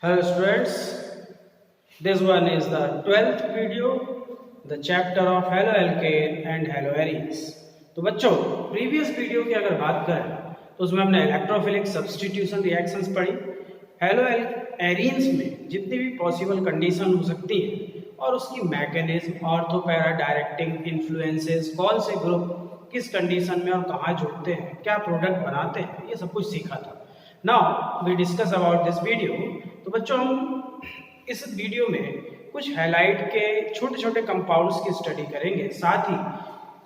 Hello students, this one is the 12th video, the chapter of haloalkane and haloarenes. तो बच्चों previous video की अगर बात करें तो उसमें हमने इलेक्ट्रोफिलिक सब्स्टिट्यूशन रिएक्शंस पढ़ी। हेलोएरीन्स में जितनी भी पॉसिबल कंडीशन हो सकती है और उसकी mechanism, ortho para directing influences, कौन से ग्रुप किस कंडीशन में और कहाँ जुड़ते हैं, क्या प्रोडक्ट बनाते हैं, ये सब कुछ सीखा था। Now we discuss about this video. तो बच्चों हम इस वीडियो में कुछ हैलाइड के छोटे छोटे कंपाउंड्स की स्टडी करेंगे, साथ ही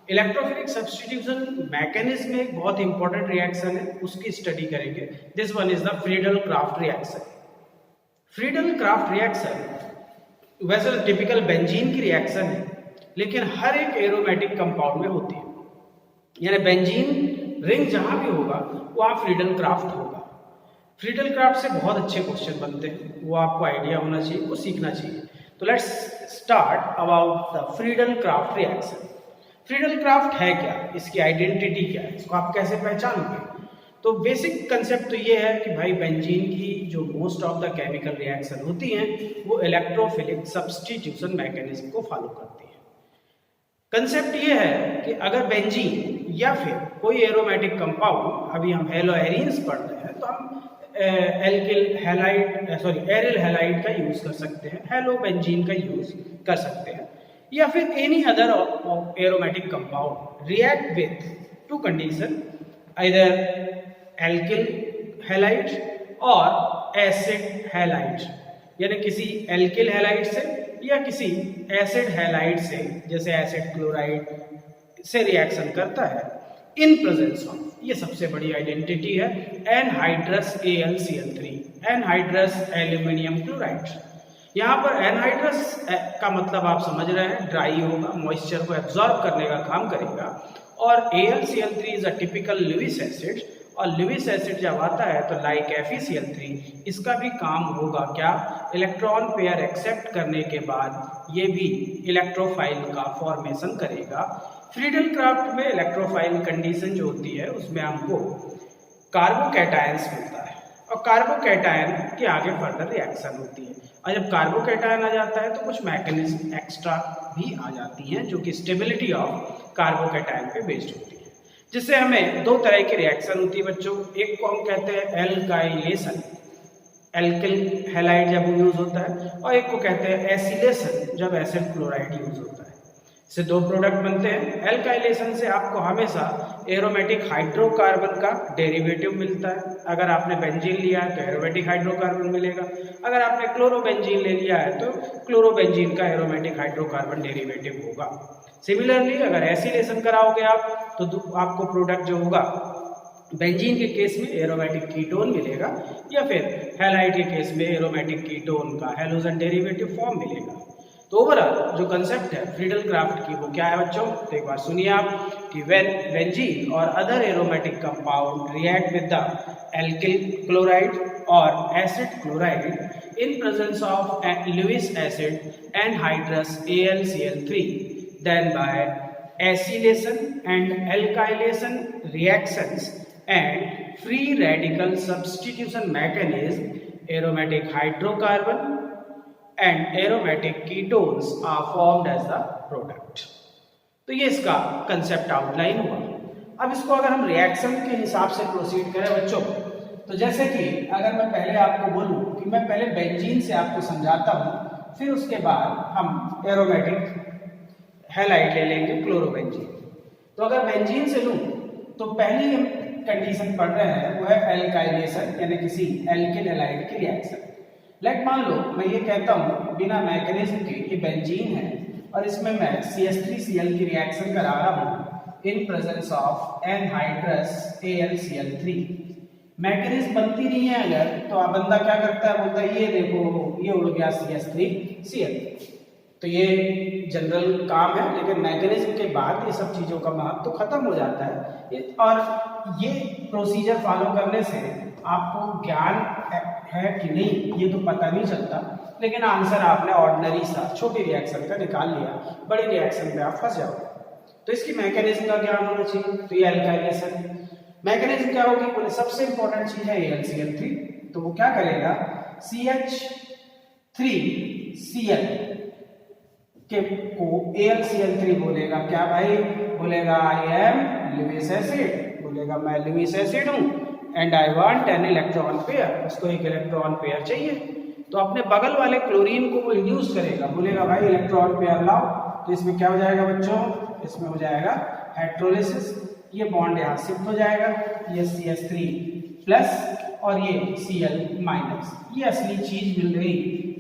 इलेक्ट्रोफिलिक सब्स्टिट्यूशन मैकेनिज्म में एक बहुत इंपॉर्टेंट रिएक्शन है, उसकी स्टडी करेंगे। This one is the Friedel craft reaction. Friedel craft reaction वैसे तो टिपिकल बेंजीन की रिएक्शन है, लेकिन हर एक एरोमेटिक कंपाउंड में होती है, यानी बेंजीन रिंग जहां भी होगा वहां फ्रीडल क्राफ्ट होगा। फ्रीडल क्राफ्ट से बहुत अच्छे क्वेश्चन बनते हैं, वो आपको आइडिया होना चाहिए, वो सीखना चाहिए। तो let's start about the Friedel craft reaction. Friedel craft है क्या, इसकी आइडेंटिटी क्या है, इसको आप कैसे पहचानोगे? तो बेसिक कंसेप्ट तो ये है कि भाई बेंजीन की जो most of the chemical reaction होती हैं वो इलेक्ट्रोफिलिक सब्स्टिट्यूशन मैकेनिज्म को फॉलो करती है। कंसेप्ट ये है कि अगर बेंजीन या फिर कोई एरोमेटिक कंपाउंड, अभी हम हेलोएरीन्स पढ़ रहे हैं तो हम एल्किल हैलाइड एरिल हैलाइड का यूज कर सकते हैं, हेलो बेंजीन का यूज कर सकते हैं, या फिर any other aromatic compound react with to condition, either alkyl halide और एसिड हैलाइड, यानी किसी एल्किल हैलाइड से या किसी एसिड हैलाइड से, जैसे एसिड क्लोराइड से रिएक्शन करता है इन प्रेजेंस ऑफ, ये सबसे बड़ी आइडेंटिटी है, anhydrous AlCl3, anhydrous aluminium chloride. यहाँ पर एनहाइड्रस का मतलब आप समझ रहे हैं, ड्राई होगा, मॉइस्चर को एब्जॉर्ब करने का काम करेगा, और AlCl3 is a typical Lewis acid, और लुईस एसिड जब आता है तो लाइक FeCl3 इसका भी काम होगा क्या, इलेक्ट्रॉन पेयर एक्सेप्ट करने के बाद ये भी इलेक्ट्रोफाइल का फॉर्मेशन करेगा। फ्रीडल क्राफ्ट में इलेक्ट्रोफाइल कंडीशन जो होती है उसमें हमको कार्बोकैटायंस मिलता है, और कार्बोकैटायन के आगे फर्दर रिएक्शन होती है, और जब कार्बोकैटायन आ जाता है तो कुछ मैकेनिज्म एक्स्ट्रा भी आ जाती हैं जो कि स्टेबिलिटी ऑफ कार्बोकैटायन पे बेस्ड होती है, जिससे हमें दो तरह की रिएक्शन होती है बच्चों। एक को हम कहते हैं एल्काइलेशन, एल्किल हैलाइड जब यूज होता है, और एक को कहते हैं एसिलेशन, जब एसिड क्लोराइड यूज होता है। इससे दो प्रोडक्ट बनते हैं। एल्काइलेशन से आपको हमेशा एरोमेटिक हाइड्रोकार्बन का डेरिवेटिव मिलता है, अगर आपने बेंजीन लिया है तो एरोमेटिक हाइड्रोकार्बन मिलेगा, अगर आपने क्लोरोबेंजीन ले लिया है तो क्लोरोबेंजीन का एरोमेटिक हाइड्रोकार्बन डेरिवेटिव होगा। सिमिलरली अगर एसिलेशन कराओगे आप तो आपको प्रोडक्ट जो होगा बेंजीन के केस में एरोमेटिक कीटोन मिलेगा, या फिर हैलाइड के केस में एरोमेटिक कीटोन का हैलोजन डेरिवेटिव फॉर्म मिलेगा। तो ओवरऑल जो कंसेप्ट है फ्रीडल क्राफ्ट की वो क्या है बच्चों, तो एक बार सुनिए आप कि व्हेन बेंजीन और other aromatic compound react with the alkyl chloride और acid chloride in presence of Lewis acid anhydrous AlCl3, then by acylation and alkylation reactions and free radical substitution mechanism, aromatic hydrocarbon and aromatic ketones are formed as the product। तो ये इसका concept outline हुआ। अब इसको अगर हम reaction के हिसाब से प्रोसीड करें बच्चों, तो जैसे कि अगर मैं पहले आपको बोलूं कि मैं पहले बेंजीन से आपको समझाता हूं, फिर उसके बाद हम एरोमेटिक हैलाइड ले लेंगे क्लोरोबेंजीन। तो अगर बेंजीन से लूं तो पहली हम कंडीशन पढ़ रहे हैं वो है एल्काइलेशन, यानी किसी एल्किल हैलाइड की रिएक्शन। लेट मान लो मैं ये कहता हूं बिना मैकेनिज्म के ये बेंजीन है और इसमें मैं CH3Cl की रिएक्शन करा रहा हूं इन presence of anhydrous AlCl3। Mechanism बनती नहीं है अगर, तो बंदा क्या करता है, बोलता है ये देखो ये उड़ गया CH3Cl। तो ये जनरल काम है, लेकिन मैकेनिज्म के बाद ये सब चीज़ों का महत्व तो खत्म हो जाता है, और ये प्रोसीजर फॉलो करने से आपको ज्ञान है कि नहीं ये तो पता नहीं चलता, लेकिन आंसर आपने ऑर्डिनरी सा छोटी रिएक्शन का निकाल लिया, बड़ी रिएक्शन में आप फंस जाओगे। तो इसकी मैकेनिज्म का ज्ञान होना चाहिए। तो ये एल्काइलेशन मैकेनिज्म क्या होगी, बोले सबसे इंपॉर्टेंट चीज है AlCl3। तो वो क्या करेगा, CH3Cl के को AlCl3 बोलेगा। क्या भाई बोलेगा? आई एम लुईस एसिड, बोलेगा मैं लुईस एसिड हूं and I want an electron pair, उसको एक इलेक्ट्रॉन पेयर चाहिए। तो अपने बगल वाले क्लोरीन को वो इंड्यूस करेगा, बोलेगा भाई इलेक्ट्रॉन पेयर लाओ। तो इसमें क्या हो जाएगा बच्चों? इसमें हो जाएगा हाइड्रोलिसिस। ये बॉन्ड यहाँ शिफ्ट हो जाएगा, ये CH3 प्लस और ये Cl माइनस। ये असली चीज मिल रही,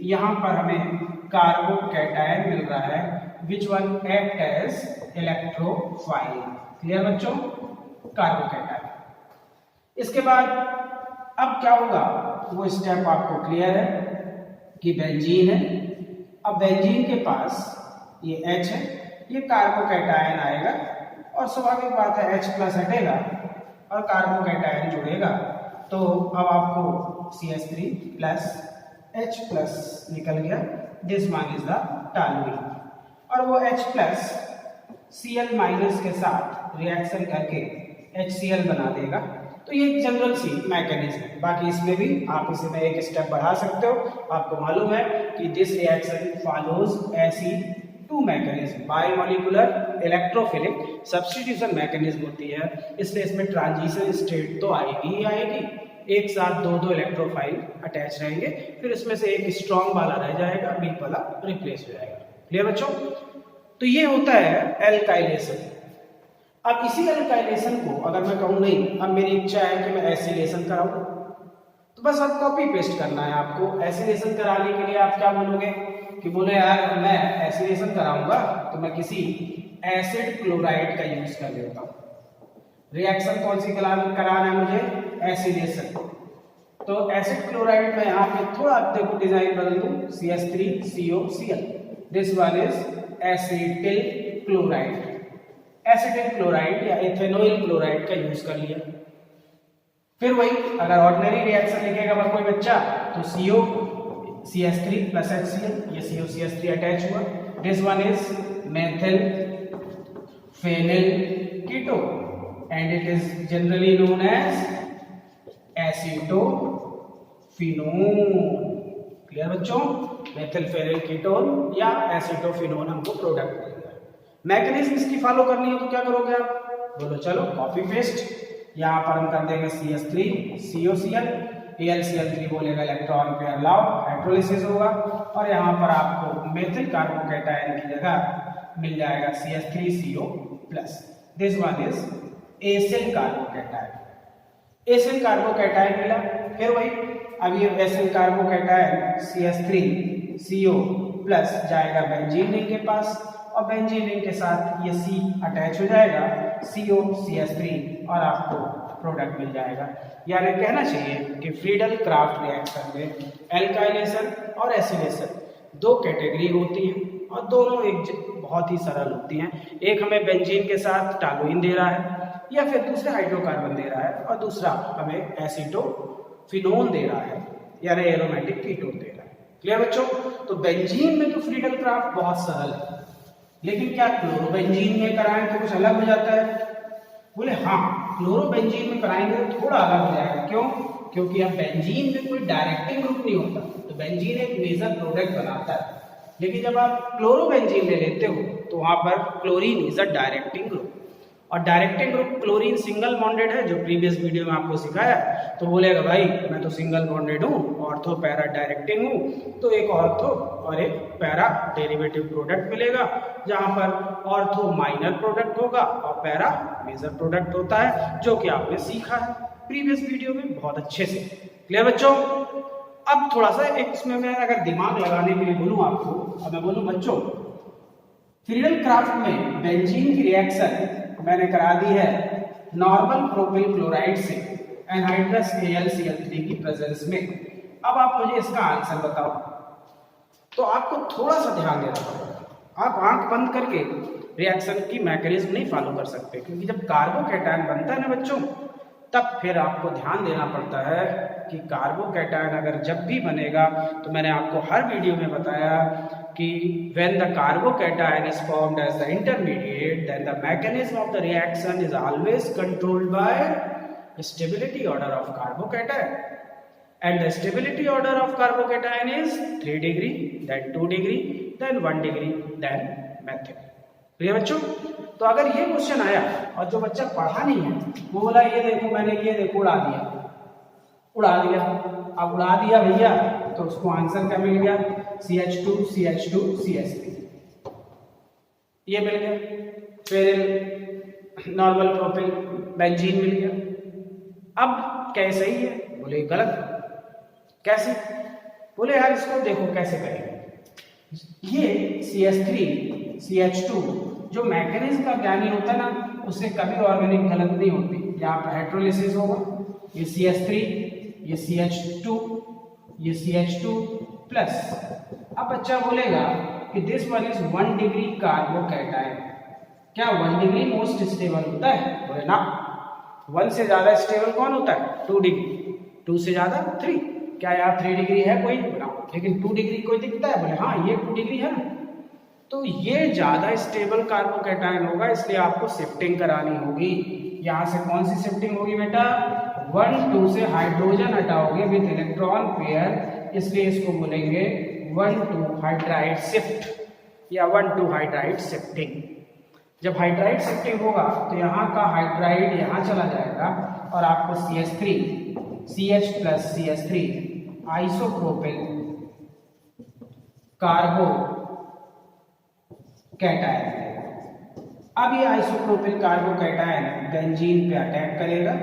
यहाँ पर हमें कार्बोकैटायन मिल रहा है which one act as electrophile. Clear बच्चों? कार्बोकैटायन। इसके बाद अब क्या होगा वो स्टेप आपको क्लियर है कि बेंजीन है। अब बेंजीन के पास ये H है, ये कार्बोकैटायन आएगा और स्वाभाविक बात है H प्लस हटेगा और कार्बोकैटायन जुड़ेगा। तो अब आपको CH3 प्लस H प्लस निकल गया, this one is the toluene. और वो H प्लस Cl माइनस के साथ रिएक्शन करके HCl बना देगा। तो ये जनरल सी मैकेनिज्म है। बाकी इसमें भी आप इसमें एक स्टेप बढ़ा सकते हो। आपको मालूम है कि this reaction follows Ac2 mechanism, biomolecular electrophilic substitution mechanism होती है। इसलिए इसमें ट्रांजिशन स्टेट तो आएगी ही आएगी, एक साथ दो इलेक्ट्रोफाइल अटैच रहेंगे, फिर इसमें से एक स्ट्रॉन्ग वाला रह जाएगा, वीक वाला रिप्लेस हो जाएगा। क्लियर बच्चों? तो ये होता है एल्काइलेशन। अब इसी एल्काइलेशन को अगर मैं कहूँ नहीं अब मेरी इच्छा है कि मैं एसिलेशन कराऊं, तो बस अब कॉपी पेस्ट करना है आपको। एसिलेशन कराने के लिए आप क्या बोलोगे कि बोले यार मैं एसिलेशन कराऊंगा तो मैं किसी एसिड क्लोराइड का यूज कर लेता हूँ। रिएक्शन कौन सी कराना है मुझे? एसिलेशन। तो एसिड क्लोराइड में यहाँ पे थोड़ा देखो डिजाइन बदल दूं, CH3COCl, this one is acetyl chloride. Acetyl chloride या इथेनॉइल क्लोराइड का यूज कर लिया। फिर वही अगर ऑर्डिनरी रिएक्शन लिखेगा कोई बच्चा तो CH3 प्लस HCl, ये COCH3 अटैच हुआ, this one is methyl phenyl ketone and it is generally known as acetophenone. Clear बच्चों? मेथिल फेनिल कीटोन या एसिटोफिनोन हमको प्रोडक्ट मिलेगा। मैकेनिज्म इसकी फॉलो करनी है तो क्या करोगे आप? बोलो चलो कॉपी पेस्ट। यहाँ पर हम कर देंगे CH3COCl, AlCl3 बोलेगा इलेक्ट्रॉन पेयर लाओ, हाइड्रोलिसिस होगा और यहाँ पर आपको मेथिल कार्बोकैटायन की जगह मिल जाएगा CH3CO plus, this one is acyl carbocation. Acyl carbocation मिला, फिर वही अब ये एसिल कार्बोकैटायन CH3CO प्लस जाएगा बेंजीन रिंग के पास और बेंजीन रिंग के साथ ये C अटैच हो जाएगा COCH3 और आपको प्रोडक्ट मिल जाएगा। यानी कहना चाहिए कि फ्रीडल क्राफ्ट रिएक्शन में एल्काइलेशन और एसिलेशन दो कैटेगरी होती हैं और दोनों एक बहुत ही सरल होती हैं। एक हमें बेंजीन के साथ टॉलुइन दे रहा है या फिर दूसरे हाइड्रोकार्बन दे रहा है और दूसरा हमें एसिटोफिनोन दे रहा है यानी एरोमेटिक कीटोन दे रहा है। क्लियर बच्चों? तो बेंजीन में तो फ्रीडल क्राफ्ट बहुत सरल है, लेकिन क्या क्लोरोबेंजीन में कराएं तो कुछ अलग हो जाता है? बोले हाँ, क्लोरोबेंजीन में कराएंगे तो थोड़ा अलग हो जाएगा। क्यों? क्योंकि अब बेंजीन में कोई डायरेक्टिंग ग्रुप नहीं होता, तो बेंजीन एक मेजर प्रोडक्ट बनाता है, लेकिन जब आप क्लोरोबेंजीन ले लेते हो तो वहां पर chlorine is a directing group और directing group chlorine single bonded है, जो प्रीवियस वीडियो में आपको सिखाया। तो बोलेगा भाई मैं तो सिंगल बॉन्डेड हूँ, ऑर्थो पैरा डायरेक्टिंग हूँ, तो एक ऑर्थो और एक पैरा डेरिवेटिव प्रोडक्ट मिलेगा, जहां पर ऑर्थो माइनर प्रोडक्ट होगा और पैरा मेजर प्रोडक्ट होता है, जो कि आपने सीखा है प्रीवियस वीडियो में बहुत अच्छे से। क्लियर बच्चों? अब थोड़ा सा एक इसमें मैं अगर दिमाग लगाने के लिए बोलूँ आपको, अब मैं बोलूँ बच्चों फ्रीडल क्राफ्ट में बेंजीन की रिएक्शन मैंने करा दी है नॉर्मल प्रोपिल क्लोराइड से एनहाइड्रस AlCl3 की प्रेजेंस में। अब आप मुझे इसका आंसर बताओ। तो आपको थोड़ा सा ध्यान देना पड़ेगा, आप आंख बंद करके रिएक्शन की मैकेनिज्म नहीं फॉलो कर सकते, क्योंकि जब कार्बोकैटायन बनता है ना बच्चों, तब फिर आपको ध्यान देना पड़ता है कि कार्बोकैटायन अगर जब भी बनेगा, तो मैंने आपको हर वीडियो में बताया कि when the carbocation is formed as the intermediate, then the mechanism of the reaction is always controlled by stability order of carbocation. and the stability order of carbocation is 3 degree, then 2 degree, then 1 degree, then method. ठीक है बच्चों? तो अगर ये question आया और जो बच्चा पढ़ा नहीं है वो बोला ये देखो मैंने ये देखो उड़ा दिया, अब उड़ा दिया भैया, तो उसको आंसर क्या मिल गया? CH2 CH2 CH3 ये मिल गया। फिर नॉर्मल प्रोपिल बेंजीन मिल गया। अब कैसे ही है? बोले गलत। कैसे? बोले यार इसको देखो कैसे करेंगे। ये CH3 CH2 जो मैकेनिज्म का ज्ञानी होता है ना, उससे कभी ऑर्गेनिक गलत नहीं होती। यहाँ पर हाइड्रोलिसिस होगा, ये CH3 ये CH2 ये CH2 प्लस। अब बच्चा बोलेगा कि this one is 1 degree carbocation. क्या 1 डिग्री मोस्ट स्टेबल होता है? बोले ना, 1 से ज्यादा स्टेबल कौन होता है? 2 डिग्री, 2 से ज्यादा 3। क्या यार 3 डिग्री है कोई? बनाओ। लेकिन 2 डिग्री कोई दिखता है? बोले हाँ ये 2 डिग्री है ना। तो ये ज्यादा स्टेबल कार्बोकैटायन होगा, इसलिए आपको शिफ्टिंग करानी होगी। यहाँ से कौन सी शिफ्टिंग होगी बेटा? 1 2 से हाइड्रोजन हटाओगे विथ इलेक्ट्रॉन पेयर, इसलिए इसको बोलेंगे 1 2 हाइड्राइड शिफ्ट या 1 2 हाइड्राइड शिफ्टिंग। जब हाइड्राइड शिफ्टिंग होगा तो यहाँ का हाइड्राइड यहाँ चला जाएगा और आपको CH3 CH plus CH3 isopropyl carbocation. अब ये आइसोप्रोपिल कार्बोकैटायन बेंजीन पे अटैक करेगा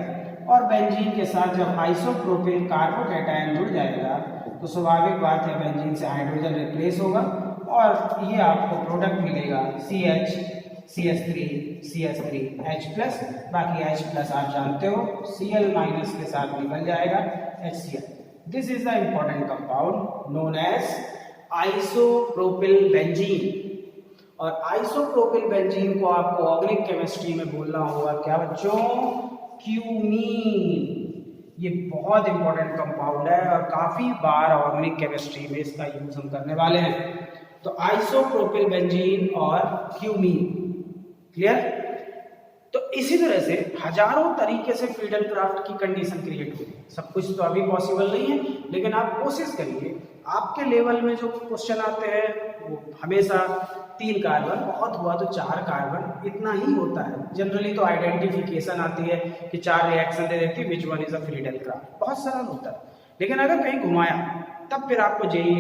और बेंजीन के साथ जब आइसोप्रोपिल कार्बोकैटायन जुड़ जाएगा तो स्वाभाविक बात है बेंजीन से हाइड्रोजन रिप्लेस होगा और ये आपको प्रोडक्ट मिलेगा CH CH3 CH3 H+। बाकी H+ आप जानते हो Cl- के साथ निकल जाएगा HCl। This is the important compound known as isopropyl benzene. और आइसोप्रोपिल बेंजीन को आपको ऑर्गेनिक केमिस्ट्री में बोलना होगा क्या बच्चों? क्यूमीन। ये बहुत इंपॉर्टेंट कंपाउंड है और काफी बार ऑर्गेनिक केमिस्ट्री में इसका यूज हम करने वाले हैं। तो आइसोप्रोपिल बेंजीन और क्यूमीन, क्लियर? तो इसी तरह से हजारों तरीके से फ्रीडल क्राफ्ट की कंडीशन क्रिएट हुई। सब कुछ तो अभी पॉसिबल नहीं है, लेकिन आप कोशिश करिए। आपके लेवल में जो क्वेश्चन आते हैं वो हमेशा 3 कार्बन, बहुत हुआ तो 4 कार्बन, इतना ही होता है। जनरली तो आइडेंटिफिकेशन आती है कि 4 रिएक्शन दे देती है, which one is a Friedel craft, बहुत सरल होता है। लेकिन अगर कहीं घुमाया तब फिर आपको जेई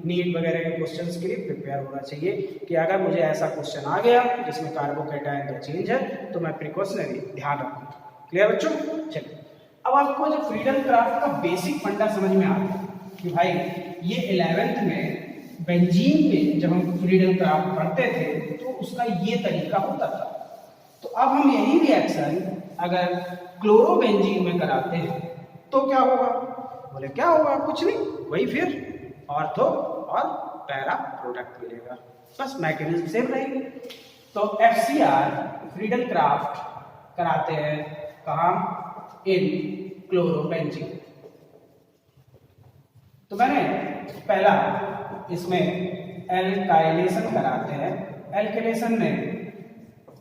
नीट वगैरह के क्वेश्चंस के लिए प्रिपेयर होना चाहिए कि अगर मुझे ऐसा क्वेश्चन आ गया जिसमें कार्बोकैटायन का चेंज है तो मैं प्रिकॉशनरी ध्यान रखूँ। क्लियर बच्चों? चलिए अब आपको जो फ्रीडल क्राफ्ट का बेसिक फंडा समझ में आ गया कि भाई ये 11th में बेंजीन में जब हम फ्रीडल क्राफ्ट पढ़ते थे तो उसका ये तरीका होता था। तो अब हम यही रिएक्शन अगर क्लोरोबेंजीन में कराते हैं तो क्या होगा? बोले क्या होगा? कुछ नहीं, वही फिर ऑर्थो और पैरा प्रोडक्ट मिलेगा, बस मैकेनिज्म सेम रहेगी। तो FCR फ्रीडल क्राफ्ट कराते हैं कहाँ? इन क्लोरोबेंजीन। तो मैंने पहला इसमें एल्काइलेशन कराते हैं। एल्काइलेशन में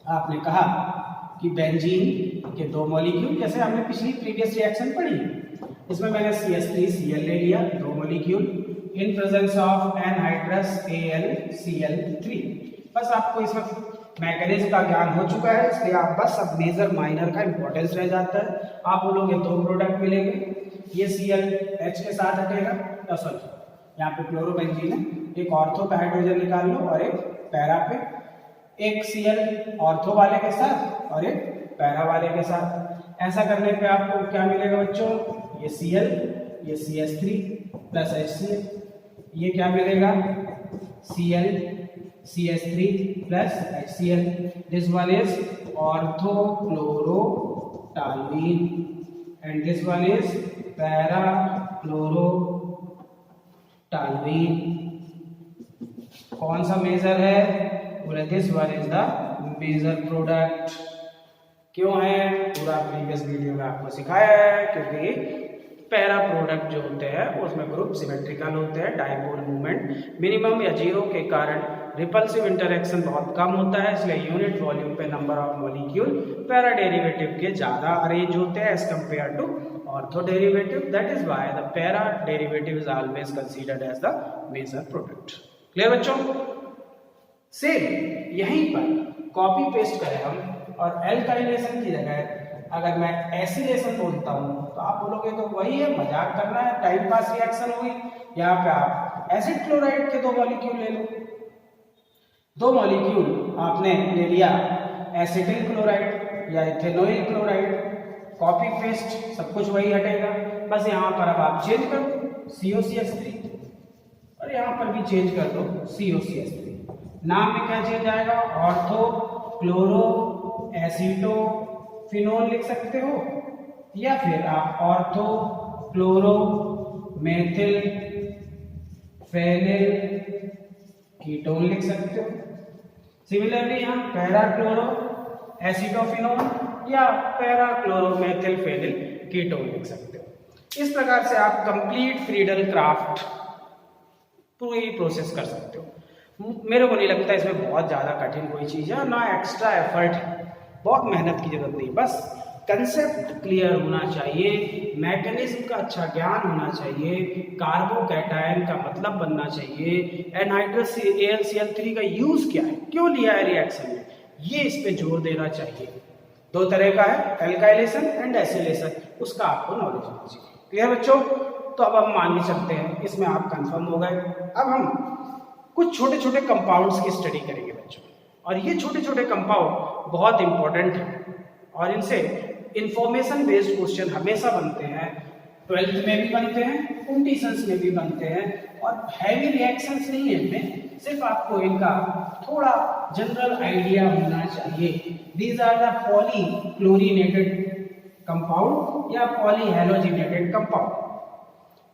आपने कहा कि बेंजीन के 2 मॉलिक्यूल, जैसे हमने पिछली प्रीवियस रिएक्शन पढ़ी, इसमें मैंने CH3Cl ले लिया 2 molecule in presence of anhydrous AlCl3। बस आपको इसमें मैकेनिज्म का ज्ञान हो चुका है, इसलिए आप बस अब मेजर माइनर का इंपॉर्टेंस रह जाता है। आप बोलोगे 2 प्रोडक्ट मिलेंगे, ये ClH के साथ हटेगा, सॉरी यहाँ पे क्लोरोबेंजीन है, एक ऑर्थो पे हाइड्रोजन निकाल लो और एक पैरा पे, एक Cl ऑर्थो वाले के साथ और एक पैरा वाले के साथ। ऐसा करने पे आपको क्या मिलेगा बच्चों? ये Cl, ये CH3 प्लस HCl, ये क्या मिलेगा? Cl CH3 plus HCl। This one is ortho chloro toluene and this one is para chloro toluene. कौन सा मेजर है? बोले this one is the major product. क्यों है? पूरा प्रीवियस वीडियो में आपको सिखाया है, क्योंकि पैरा प्रोडक्ट जो होते हैं उसमें ग्रुप सिमेट्रिकल होते हैं, डाइपोल मूवमेंट मिनिमम या 0 के कारण रिपल्सिव इंटरेक्शन बहुत कम होता है, इसलिए यूनिट वॉल्यूम पे number of molecule para derivative के ज्यादा अरेंज होते हैं as compare to ortho derivative. That is why the para derivative is always considered as the major product. Clear बच्चों? सेम यहीं पर कॉपी पेस्ट करें हम और एल्काइलेशन की जगह अगर मैं एसिलेशन बोलता हूँ तो आप बोलोगे तो वही है, मजाक करना है, टाइम पास रिएक्शन हुई। यहाँ पे आप एसिड क्लोराइड के 2 मॉलिक्यूल ले लो, 2 मॉलिक्यूल आपने ले लिया एसिटिल क्लोराइड या इथेनॉइल क्लोराइड, कॉपी पेस्ट सब कुछ वही हटेगा, बस यहाँ पर अब आप चेंज कर दो COCH3 और यहाँ पर भी चेंज कर दो COCH3। नाम में क्या चेंज आएगा? ऑर्थो क्लोरो एसीटो फिनोल लिख सकते हो या फिर आप ortho chloro methyl phenyl ketone लिख सकते हो। सिमिलरली यहाँ पैरा क्लोरो एसीटोफिनोल या para chloro methyl phenyl ketone लिख सकते हो। इस प्रकार से आप कंप्लीट फ्रीडल क्राफ्ट पूरी प्रोसेस कर सकते हो। मेरे को नहीं लगता इसमें बहुत ज़्यादा कठिन कोई चीज़ है, ना एक्स्ट्रा एफर्ट है, बहुत मेहनत की जरूरत नहीं, बस कंसेप्ट क्लियर होना चाहिए, मैकेनिज्म का अच्छा ज्ञान होना चाहिए, कार्बोकैटायन का मतलब बनना चाहिए, एनहाइड्रस AlCl3 का यूज क्या है, क्यों लिया है रिएक्शन में, ये इस पे जोर देना चाहिए। 2 तरह का है, एल्काइलेशन एंड एसिलेशन, उसका आपको नॉलेज होना चाहिए। क्लियर बच्चों? तो अब हम मान के चलते हैं, इसमें आप कंफर्म हो गए। अब हम कुछ छोटे छोटे कंपाउंड्स की स्टडी करेंगे बच्चों, और ये छोटे छोटे कंपाउंड बहुत इंपॉर्टेंट है और इनसे इंफॉर्मेशन बेस्ड क्वेश्चन हमेशा बनते हैं, 12th में भी बनते हैं, कॉम्पिटिशंस में भी बनते हैं, और हैवी रिएक्शंस नहीं है इनमें, सिर्फ आपको इनका थोड़ा जनरल आइडिया होना चाहिए। These are the poly chlorinated compound या पॉलीहैलोजिनेटेड कंपाउंड।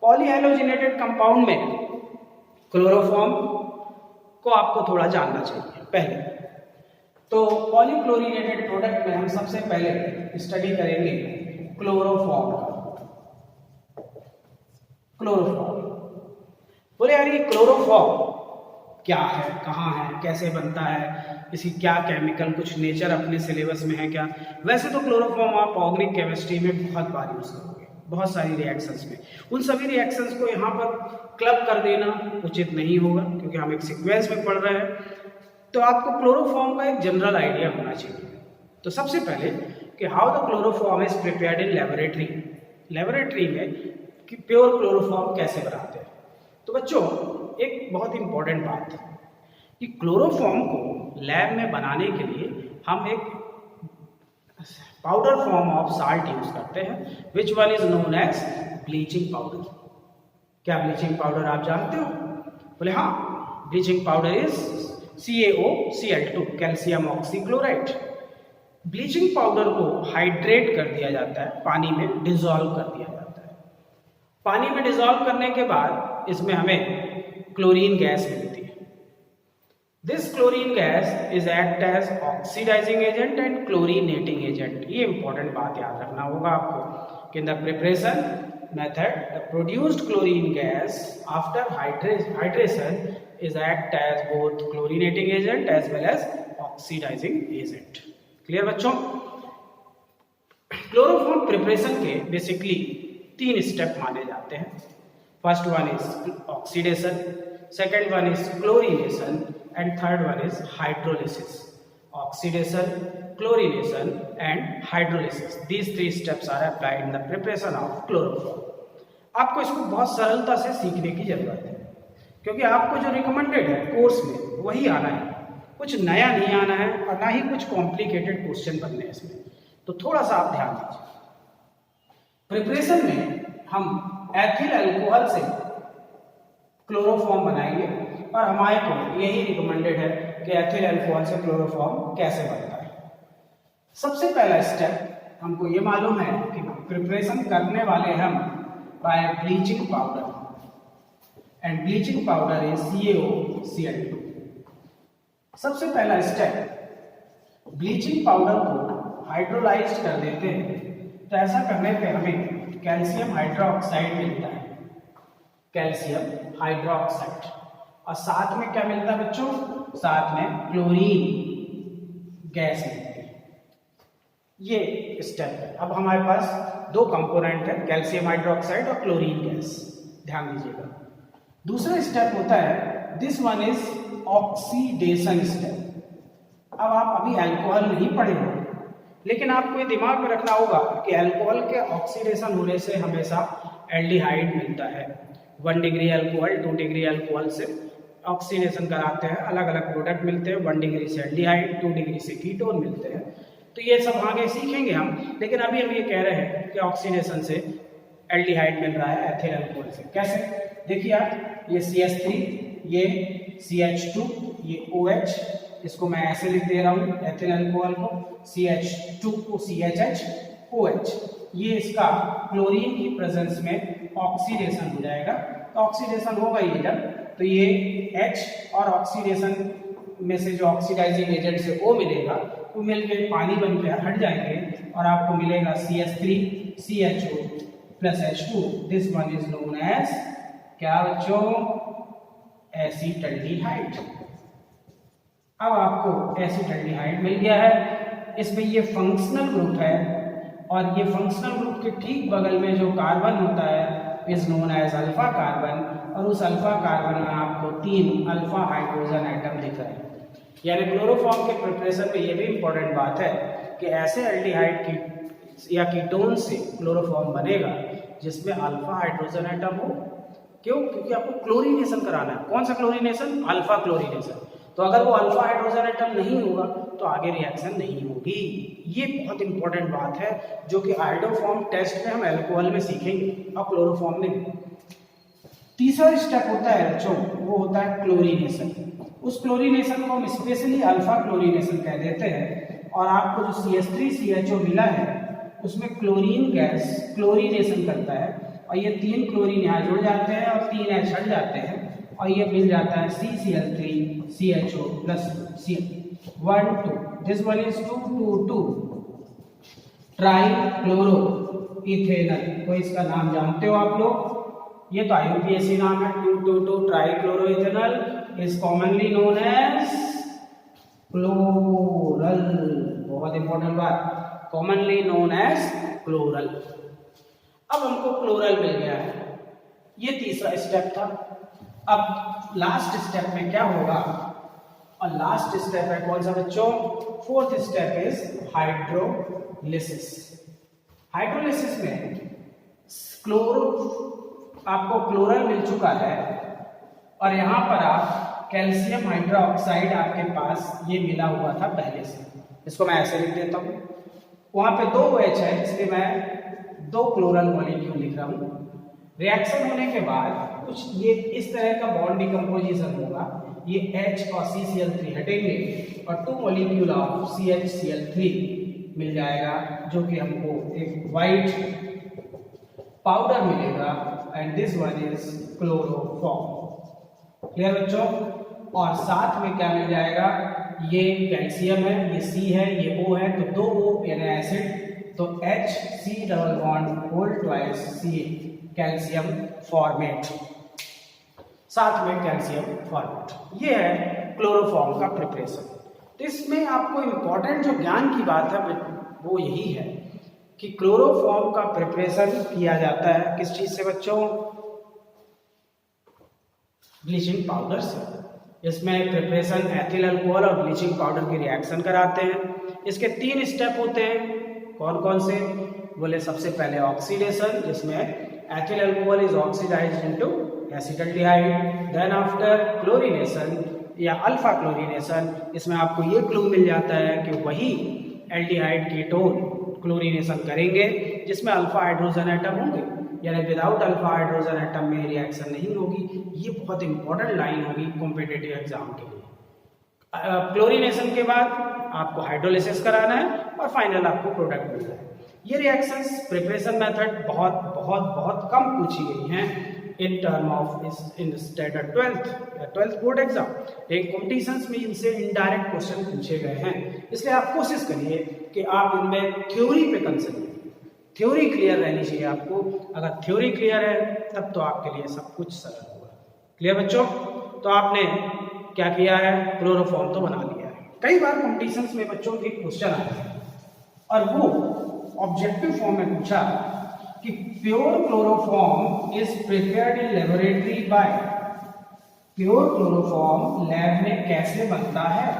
पॉलीहैलोजिनेटेड कंपाउंड में क्लोरोफॉर्म को आपको थोड़ा जानना चाहिए पहले। तो पॉलीक्लोरीनेटेड प्रोडक्ट में हम सबसे पहले स्टडी करेंगे क्लोरोफॉर्म का। क्लोरोफॉर्म बोले यार ये क्लोरोफॉर्म क्या है, कहाँ है, कैसे बनता है, इसकी क्या केमिकल कुछ नेचर अपने सिलेबस में है क्या? वैसे तो क्लोरोफॉर्म आप ऑर्गेनिक केमिस्ट्री में बहुत बार यूज करोगे, बहुत सारी रिएक्शंस में। उन सभी रिएक्शंस को यहाँ पर क्लब कर देना उचित नहीं होगा क्योंकि हम एक सीक्वेंस में पढ़ रहे हैं। तो आपको क्लोरोफॉर्म का एक जनरल आइडिया होना चाहिए। तो सबसे पहले कि how the chloroform is prepared in laboratory, laboratory में कि प्योर क्लोरोफॉर्म कैसे बनाते हैं। तो बच्चों एक बहुत इंपॉर्टेंट बात है कि क्लोरोफॉर्म को लैब में बनाने के लिए हम एक powder form of salt use करते हैं, which one is known as bleaching powder. क्या ब्लीचिंग पाउडर आप जानते हो? बोले हाँ, bleaching powder is CaOCl2 calcium oxychloride. Bleaching powder को हाइड्रेट कर दिया जाता है, पानी में डिसॉल्व कर दिया जाता है। पानी में डिसॉल्व करने के बाद इसमें हमें क्लोरीन गैस मिलती है। This chlorine gas is act as oxidising agent and chlorinating agent. ये इंपॉर्टेंट बात याद रखना होगा आपको कि in the preparation method the produced chlorine gas after hydration is act as both chlorinating agent as well as oxidizing agent। Clear बच्चों? Chloroform preparation के basically 3 step माने जाते हैं। First one is oxidation, second one is chlorination and third one is hydrolysis. Oxidation, chlorination and hydrolysis, these 3 steps are applied in the preparation of chloroform। आपको इसको बहुत सरलता से सीखने की जरूरत है क्योंकि आपको जो रिकमेंडेड है कोर्स में वही आना है, कुछ नया नहीं आना है और ना ही कुछ कॉम्प्लिकेटेड क्वेश्चन बनने हैं इसमें। तो थोड़ा सा आप ध्यान दीजिए। प्रिपरेशन में हम एथिल अल्कोहल से क्लोरोफॉर्म बनाएंगे और हमारे को यही रिकमेंडेड है कि एथिल अल्कोहल से क्लोरोफॉर्म कैसे बनता है। सबसे पहला स्टेप हमको ये मालूम है कि प्रिपरेशन करने वाले हम by bleaching powder and bleaching powder is CaOCl2। सबसे पहला स्टेप ब्लीचिंग पाउडर को हाइड्रोलाइज कर देते हैं। तो ऐसा करने पे हमें कैल्शियम हाइड्रोक्साइड मिलता है, कैल्शियम हाइड्रोक्साइड, और साथ में क्या मिलता है बच्चों? साथ में क्लोरीन गैस मिलती है। ये स्टेप है। अब हमारे पास दो कंपोनेंट है, कैल्शियम हाइड्रोक्साइड और क्लोरीन गैस, ध्यान दीजिएगा। दूसरा स्टेप होता है, this one is oxidation step. अब आप अभी अल्कोहल नहीं पढ़े हो, लेकिन आपको ये दिमाग में रखना होगा कि अल्कोहल के ऑक्सीडेशन होने से हमेशा एल्डिहाइड मिलता है। 1 डिग्री अल्कोहल 2 डिग्री अल्कोहल से ऑक्सीडेशन कराते हैं, अलग अलग प्रोडक्ट मिलते हैं। 1 डिग्री से एल्डिहाइड, 2 डिग्री से कीटोन मिलते हैं। तो ये सब आगे सीखेंगे हम, लेकिन अभी हम ये कह रहे हैं कि ऑक्सीडेशन से एल्डिहाइड मिल रहा है एथिल अल्कोहल से। कैसे? देखिए आप, ये CH3, ये CH2, ये OH, इसको मैं ऐसे लिख दे रहा हूँ एथिल अल्कोहल को, CH2 को CHH, OH। ये इसका क्लोरीन की प्रेजेंस में ऑक्सीडेशन हो जाएगा। तो ऑक्सीडेशन होगा ये जब, तो ये H और ऑक्सीडेशन में से जो ऑक्सीडाइजिंग एजेंट से O मिलेगा, वो मिलकर पानी बन के हट जाएंगे और आपको मिलेगा CH3 CHO plus H2। This one is known as क्या बच्चों? एसीटल्डिहाइड। अब आपको एसीटल्डिहाइड मिल गया है। इसमें ये फंक्शनल ग्रुप है और ये फंक्शनल ग्रुप के ठीक बगल में जो कार्बन होता है is known as alpha carbon, और उस अल्फा कार्बन में आपको 3 अल्फा हाइड्रोजन एटम दिख रहे हैं। यानी क्लोरोफॉर्म के प्रिपरेशन में ये भी इंपॉर्टेंट बात है कि ऐसे एल्डिहाइड की या कीटोन से क्लोरोफॉर्म बनेगा जिसमें अल्फा हाइड्रोजन एटम हो। क्यों? क्योंकि आपको क्लोरीनेशन कराना है। कौन सा क्लोरीनेशन? Alpha chlorination. तो अगर वो अल्फा हाइड्रोजन एटम नहीं होगा तो आगे रिएक्शन नहीं होगी। ये बहुत इंपॉर्टेंट बात है जो कि आयोडोफॉर्म टेस्ट में हम अल्कोहल में सीखेंगे और क्लोरोफॉर्म में। तीसरा स्टेप होता है बच्चों, वो होता है क्लोरीनेशन। उस क्लोरीनेशन को हम स्पेशली अल्फा क्लोरीनेशन कह देते हैं। और आपको जो CH3 CHO मिला है उसमें क्लोरीन गैस क्लोरीनेशन करता है और ये 3 क्लोरीन यहाँ जुड़ जाते हैं और 3 H हट जाते हैं और ये मिल जाता है CCl3 CHO plus C1 2। This one is 2 trichloro ethanal. कोई इसका नाम जानते हो आप लोग? ये तो IUPAC नाम है। 2 trichloro ethanal is commonly known as chloral. बहुत इंपॉर्टेंट बात, कॉमनली नोन एज क्लोरल। अब हमको क्लोरल मिल गया है, ये तीसरा स्टेप था। अब लास्ट स्टेप में क्या होगा? और लास्ट स्टेप है कौन सा बच्चों? Fourth step is hydrolysis. Hydrolysis में आपको क्लोरल मिल चुका है और यहां पर आप कैल्शियम हाइड्रोक्साइड आपके पास ये मिला हुआ था पहले से। इसको मैं ऐसे लिख देता हूं, वहां पे 2 OH है इसलिए मैं 2 क्लोरल मॉलिक्यूल लिख रहा हूं। रिएक्शन होने के बाद कुछ ये इस तरह का बॉन्ड डिकम्पोजिशन होगा। ये H और CCl3 हटेंगे और 2 मॉलिक्यूल ऑफ CHCl3 मिल जाएगा, जो कि हमको एक वाइट पाउडर मिलेगा and this one is chloroform. Clear बच्चों? और साथ में क्या मिल जाएगा? ये कैल्शियम है, ये C है, ये O है, तो 2 O यानी एसिड, तो HC double bond whole twice C calcium formate, साथ में कैल्शियम फॉर्मेट। ये है क्लोरोफॉर्म का प्रिपरेशन। तो इसमें आपको इंपॉर्टेंट जो ज्ञान की बात है वो यही है कि क्लोरोफॉर्म का प्रिपरेशन किया जाता है किस चीज से बच्चों? ब्लीचिंग पाउडर से। इसमें प्रिपरेशन एथिल अल्कोहल और ब्लीचिंग पाउडर की रिएक्शन कराते हैं। इसके 3 स्टेप होते हैं। कौन कौन से? बोले सबसे पहले ऑक्सीडेशन, जिसमें ethyl alcohol is oxidised into acetaldehyde. Then after chlorination या अल्फा क्लोरीनेशन, इसमें आपको ये क्लू मिल जाता है कि वही एल्डिहाइड कीटोन क्लोरीनेशन करेंगे जिसमें अल्फा हाइड्रोजन एटम होंगे, यानी विदाउट अल्फा हाइड्रोजन एटम में रिएक्शन नहीं होगी। ये बहुत इंपॉर्टेंट लाइन होगी कॉम्पिटिटिव एग्जाम के लिए। क्लोरीनेशन के बाद आपको हाइड्रोलिसिस कराना है और फाइनल आपको प्रोडक्ट मिलना है। ये रिएक्शंस प्रिपरेशन मेथड बहुत बहुत बहुत कम पूछी गई हैं in term of in standard 12th board exam. लेकिन कॉम्पिटिशन्स में इनसे इनडायरेक्ट क्वेश्चन पूछे गए हैं, इसलिए आप कोशिश करिए कि आप इनमें थ्योरी पे कंसंट्रेट, थ्योरी क्लियर रहनी चाहिए आपको। अगर थ्योरी क्लियर है तब तो आपके लिए सब कुछ सरल होगा। क्लियर बच्चों? तो आपने क्या किया है? क्लोरोफॉर्म तो बना लिया है। कई बार कॉम्पिटिशन्स में बच्चों के क्वेश्चन आए हैं और वो ऑब्जेक्टिव फॉर्म में पूछा कि pure chloroform is prepared in laboratory bye, pure chloroform lab में कैसे बनता है।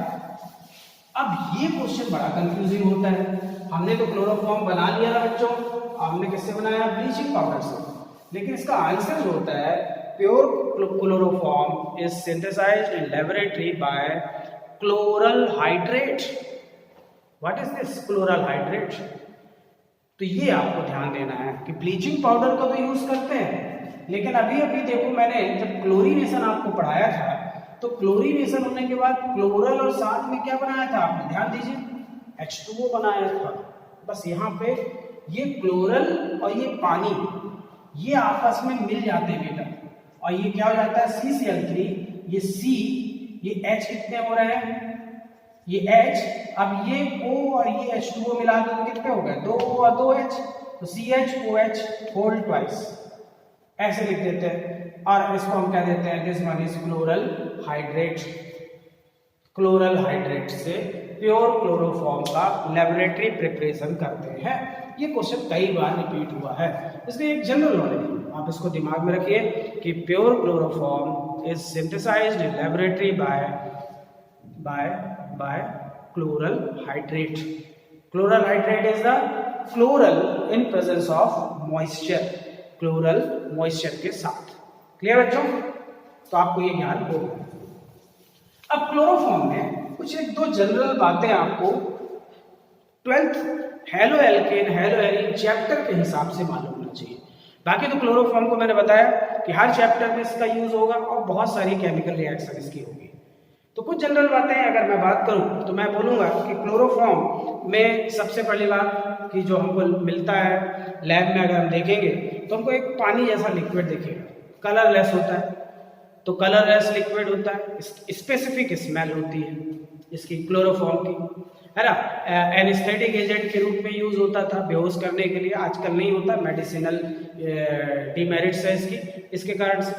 अब ये क्वेश्चन बड़ा कंफ्यूजिंग होता है। हमने तो क्लोरोफॉर्म बना लिया था बच्चों, हमने किससे बनाया, ब्लीचिंग पाउडर से, लेकिन इसका आंसर जो होता है pure chloroform is synthesised in laboratory by chloral hydrate. What is this chloral hydrate? तो ये आपको ध्यान देना है कि ब्लीचिंग पाउडर का तो यूज करते हैं, लेकिन अभी अभी देखो मैंने जब क्लोरीनेशन आपको पढ़ाया था तो क्लोरीनेशन होने के बाद क्लोरल और साथ में क्या बनाया था आपने, ध्यान दीजिए, H2O बनाया था। बस यहाँ पे ये क्लोरल और ये पानी ये आपस में मिल जाते हैं बेटा, और ये क्या हो जाता है CCl3, ये C, ये H कितने हो रहे हैं, ये H, अब ये O और ये H2O मिला दो तो कितने हो गए, 2 और 2H, तो CHOH होल ट्वाइस, ऐसे लिख देते हैं। और इसको हम क्या देते हैं, this one is chloral hydrate. Chloral hydrate से प्योर क्लोरोफॉर्म का लेबोरेटरी प्रिपरेशन करते हैं। ये क्वेश्चन कई बार रिपीट हुआ है, इसलिए एक जनरल नॉलेज है, आप इसको दिमाग में रखिए कि pure chloroform is synthesised in laboratory by chloral hydrate. Chloral hydrate is the chloral in presence of moisture, chloral moisture के साथ। क्लियर बच्चों? तो आपको ये ज्ञान होगा। अब क्लोरोफॉर्म में कुछ एक दो जनरल बातें आपको 12th halo alkane hello arene chapter के हिसाब से मालूम होना चाहिए। बाकी तो क्लोरोफॉर्म को मैंने बताया कि हर चैप्टर में इसका यूज होगा और बहुत सारी केमिकल रिएक्शन इसकी होगी। तो कुछ जनरल बातें अगर मैं बात करूं तो मैं बोलूंगा कि क्लोरोफॉर्म में सबसे पहली बात कि जो हमको मिलता है लैब में, अगर हम देखेंगे तो हमको एक पानी जैसा लिक्विड दिखेगा, कलरलेस होता है। तो कलरलेस लिक्विड होता है, स्पेसिफिक स्मेल होती है इसकी क्लोरोफॉर्म की, है ना। एनेस्थेटिक एजेंट के रूप में यूज होता था बेहोश करने के लिए, आजकल नहीं होता, मेडिसिनल डिमेरिट्स है इसके कारण से।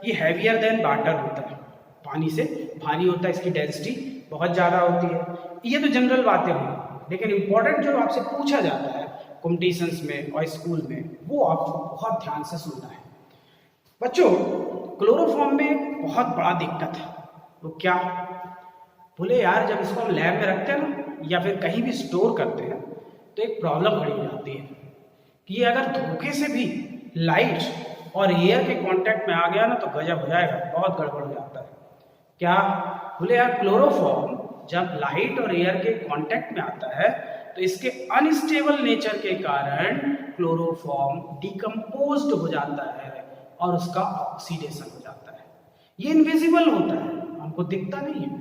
ये हैवियर देन वाटर होता है, पानी से भारी होता है, इसकी डेंसिटी बहुत ज़्यादा होती है। ये तो जनरल बातें होंगी, लेकिन इंपॉर्टेंट जो आपसे पूछा जाता है कॉम्पिटिशन्स में और स्कूल में, वो आपको बहुत ध्यान से सुनना है। बच्चों, क्लोरोफॉर्म में बहुत बड़ा दिक्कत है, वो क्या बोले यार, जब इसको हम लैब में रखते हैं ना या फिर कहीं भी स्टोर करते हैं तो एक प्रॉब्लम खड़ी हो जाती है कि ये अगर धोखे से भी लाइट और एयर के कांटेक्ट में आ गया ना तो गजब हो जाएगा, बहुत गड़बड़ हो जाता है। क्या बोले यार, क्लोरोफॉर्म जब लाइट और एयर के कांटेक्ट में आता है तो इसके अनस्टेबल नेचर के कारण क्लोरोफॉर्म डिकम्पोज्ड हो जाता है और उसका ऑक्सीडेशन हो जाता है। ये इनविजिबल होता है, हमको दिखता नहीं है।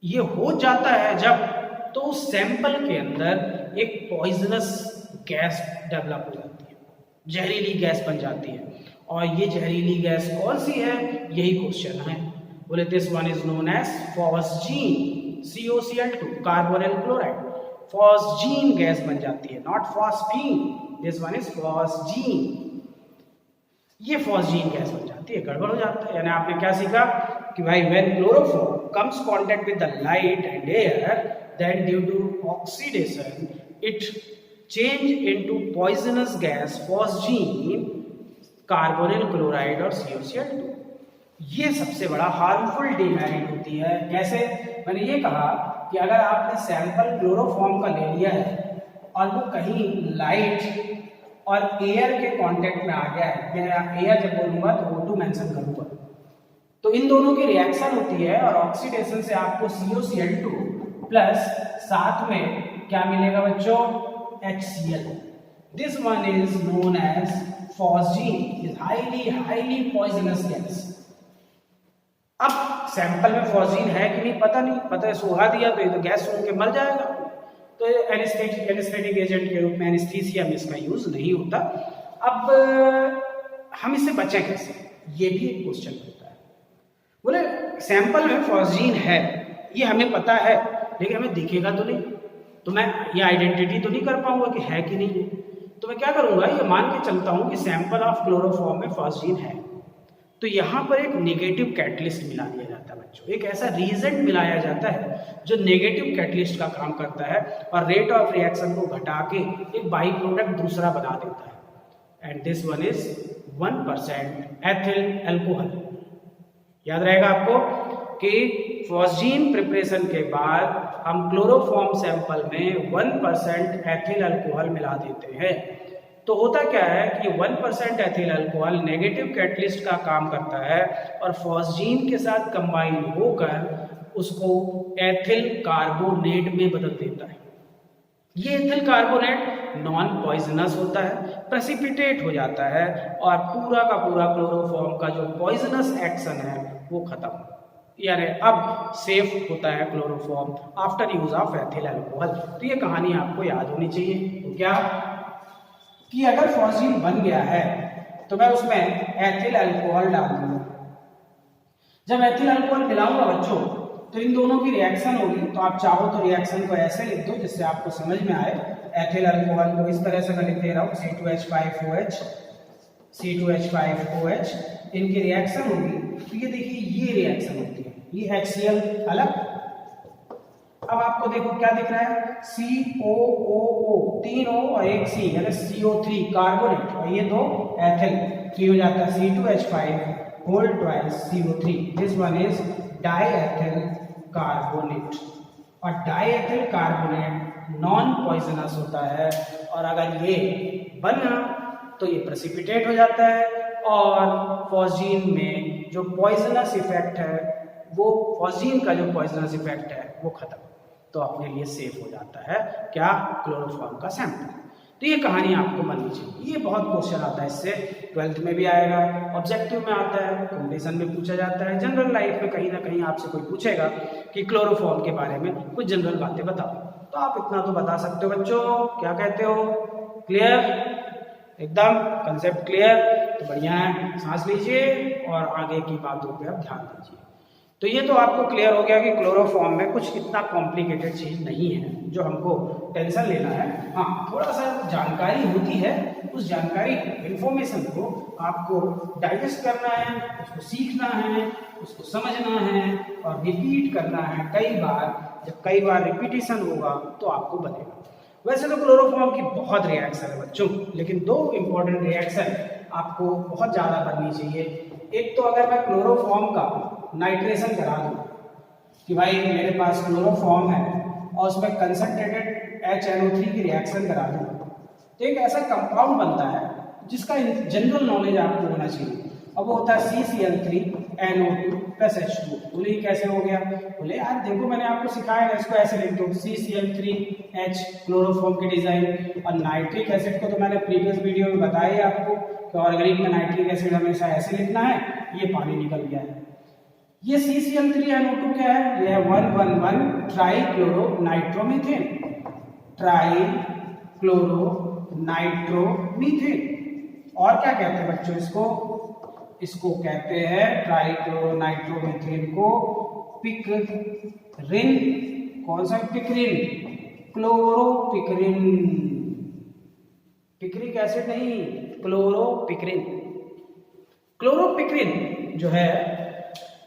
ये हो जाता है जब तो उस सैंपल के अंदर एक पॉइजनस गैस डेवलप हो जाती है, जहरीली गैस बन जाती है। और ये जहरीली गैस कौन सी है, यही क्वेश्चन है। बोले this one is known as phosgene, COCl2 carbonyl chloride. Phosgene gas बन जाती है, not phosphine, this one is phosgene. ये फॉस्जीन गैस बन जाती है, गड़बड़ हो जाता है। यानी आपने क्या सीखा कि भाई when chloroform comes contact with the light and air, then due to oxidation it change into poisonous gas phosgene, carbonyl chloride और COCl2। ये सबसे बड़ा हार्मफुल डिमेरिट होती है। कैसे? मैंने ये कहा कि अगर आपने सैंपल क्लोरोफॉर्म का ले लिया है और वो कहीं लाइट और एयर के कांटेक्ट में आ गया है, मैं एयर जब बोलूंगा तो O2 मेंशन करूंगा, तो इन दोनों की रिएक्शन होती है और ऑक्सीडेशन से आपको COCl2 प्लस साथ में क्या मिलेगा बच्चों, HCl। This one is known as phosgene, is highly poisonous gas. अब सैंपल में फॉस्जीन है कि नहीं पता नहीं, पता है सुहा दिया तो ये तो गैस सूंघ के मर जाएगा, तो एनेस्थेटिक एजेंट के रूप में एनेस्थीसिया में इसका यूज नहीं होता। अब हम इससे बचें कैसे, ये भी एक क्वेश्चन होता है। बोले सैंपल में फॉस्जीन है, ये हमें पता है, लेकिन हमें दिखेगा तो नहीं, तो मैं ये आइडेंटिटी तो नहीं कर पाऊंगा कि है कि नहीं। तो मैं क्या करूंगा, ये मान के चलता हूं कि सैंपल ऑफ क्लोरोफॉर्म में फॉस्जीन है, तो यहाँ पर एक नेगेटिव कैटलिस्ट मिला दिया जाता है बच्चों। एक ऐसा रीजेंट मिलाया जाता है जो नेगेटिव कैटलिस्ट का काम करता है और रेट ऑफ रिएक्शन को घटा के एक बाई प्रोडक्ट दूसरा बना देता है। and this one is 1% ethyl alcohol. याद रहेगा आपको कि फॉस्जीन प्रिपरेशन के बाद हम क्लोरोफॉर्म सैंपल में 1% एथिल अल्कोहल मिला देते हैं। तो होता क्या है कि 1% एथिल अल्कोहल नेगेटिव कैटलिस्ट का काम करता है और फॉस्जीन के साथ कंबाइन होकर उसको एथिल कार्बोनेट में बदल देता है। ये एथिल कार्बोनेट नॉन पॉइजनस होता है, प्रेसिपिटेट हो जाता है और पूरा का पूरा क्लोरोफॉर्म का जो पॉइजनस एक्शन है वो खत्म, यानी अब सेफ होता है chloroform after use of ethyl alcohol. तो ये कहानी आपको याद होनी चाहिए। तो क्या कि अगर फॉस्जीन बन गया है तो मैं उसमें एथिल अल्कोहल डाल दूंगा। जब एथिल अल्कोहल मिलाऊंगा बच्चों तो इन दोनों की रिएक्शन होगी। तो आप चाहो तो रिएक्शन को ऐसे लिख दो जिससे आपको समझ में आए। एथिल अल्कोहल को इस तरह से मैं लिख दे रहा हूँ C2H5OH, C2H5OH, इनकी रिएक्शन होगी। तो ये देखिए ये रिएक्शन होती है, ये HCl अलग। अब आपको देखो क्या दिख रहा है, COOO, 3 O और 1 C यानी CO3 कार्बोनेट, और ये दो एथिल, तो हो जाता है C2H5 whole twice CO3। This one is diethyl carbonate, और डाईएथिल कार्बोनेट नॉन पॉइजनस होता है, और अगर ये बना तो ये प्रेसिपिटेट हो जाता है और फॉस्जीन में जो पॉइजनस इफेक्ट है वो, फॉस्जीन का जो पॉइजनस इफेक्ट है वो खत्म, तो अपने लिए सेफ हो जाता है क्या, क्लोरोफॉर्म का सैंपल। तो ये कहानी आपको बननी चाहिए। ये बहुत क्वेश्चन आता है इससे, 12th में भी आएगा, ऑब्जेक्टिव में आता है, कॉम्पिटिशन में पूछा जाता है, जनरल लाइफ में कहीं ना कहीं आपसे कोई पूछेगा कि क्लोरोफॉर्म के बारे में कुछ जनरल बातें बताओ, तो आप इतना तो बता सकते हो बच्चों। क्या कहते हो, क्लियर, एकदम कंसेप्ट क्लियर? तो बढ़िया है, सांस लीजिए और आगे की बातों पे आप ध्यान दीजिए। तो ये तो आपको क्लियर हो गया कि क्लोरोफॉर्म में कुछ इतना कॉम्प्लिकेटेड चीज नहीं है जो हमको टेंशन लेना है। हाँ, थोड़ा सा जानकारी होती है, उस जानकारी इन्फॉर्मेशन को आपको डाइजेस्ट करना है, उसको सीखना है, उसको समझना है और रिपीट करना है कई बार। जब कई बार रिपीटिशन होगा तो आपको बनेगा। वैसे तो क्लोरोफॉर्म की बहुत रिएक्शन है बच्चों, लेकिन 2 इंपॉर्टेंट रिएक्शन आपको बहुत ज़्यादा करनी चाहिए। एक तो अगर मैं क्लोरोफॉर्म का नाइट्रेशन करा दूं कि भाई मेरे पास क्लोरोफॉर्म है और उसमें कंसंट्रेटेड HNO3 की रिएक्शन करा दूं, तो एक ऐसा कंपाउंड बनता है जिसका जनरल नॉलेज आपको होना चाहिए, और वो होता है CCl3NO2 + H2। बोले कैसे हो गया? बोले यार देखो मैंने आपको सिखाया है, इसको ऐसे लिख दो CCl3H क्लोरोफॉर्म की डिजाइन। और नाइट्रिक एसिड को तो मैंने प्रीवियस वीडियो में बताया आपको कि ऑर्गेनिक में नाइट्रिक एसिड हमेशा ऐसे लिखना है। ये पानी निकल गया है। ये CCl3NO2 क्या है? ये है 111 ट्राइक्लोरोनाइट्रोमीथेन, ट्राइक्लोरोनाइट्रोमीथेन। और क्या कहते हैं बच्चों इसको? इसको कहते हैं ट्राइक्लोरोनाइट्रोमीथेन को पिकरिन। कौन सा पिकरिन? क्लोरोपिकरिन। पिक्रिक एसिड नहीं, क्लोरोपिकरिन। क्लोरोपिकरिन जो है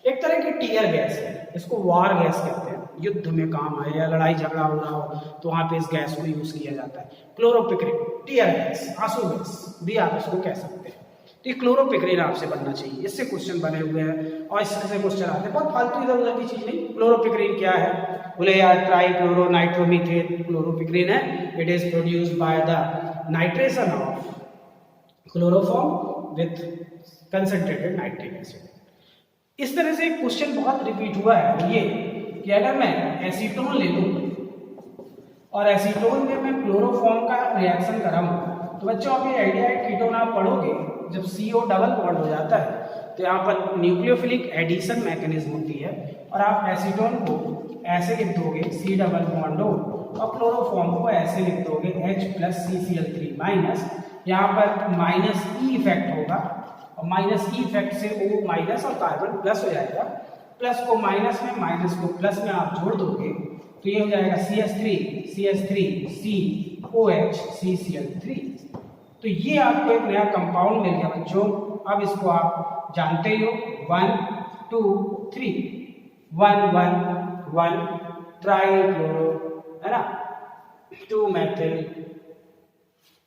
एक तरह की टीयर गैस है, इसको वार गैस कहते हैं। युद्ध में काम है या लड़ाई झगड़ा हो रहा हो तो वहां पे इस गैस को यूज किया जाता है। क्लोरोपिकरिन, टीयर गैस, आंसू गैस भी आप इसको कह सकते हैं। तो ये क्लोरोपिकरिन आपसे बनना चाहिए, इससे क्वेश्चन बने हुए हैं और इससे से क्वेश्चन आते हैं। बहुत फालतू इधर उधर की चीज नहीं। क्लोरोपिकरिन क्या है? बोले यार ट्राइक्लोरोनाइट्रोमीथेन क्लोरोपिकरिन है। It is produced by the nitration of chloroform with concentrated nitric acid. इस तरह से क्वेश्चन बहुत रिपीट हुआ है ये कि अगर मैं एसीटोन ले लूं और एसीटोन में मैं क्लोरोफॉर्म का रिएक्शन कराऊं तो बच्चों आप ये आइडिया है, कीटोन आप पढ़ोगे जब CO डबल बॉन्ड हो जाता है तो यहाँ पर न्यूक्लियोफिलिक एडिशन मैकेनिज्म होती है और आप एसीटोन को ऐसे लिख दोगे C डबल बॉन्ड और क्लोरोफॉर्म को ऐसे लिख दोगे H + CCl3-। यहाँ पर -E इफेक्ट होगा और -E इफेक्ट से O माइनस और कार्बन प्लस हो जाएगा। प्लस को माइनस में, माइनस को प्लस में आप जोड़ दोगे तो ये हो जाएगा CH3 COH CCl3। तो ये आपको एक नया कंपाउंड मिल गया बच्चों। अब इसको आप जानते ही हो, 1 2 3 1 1 1 ट्राइक्लोरो है ना, 2 मेथिल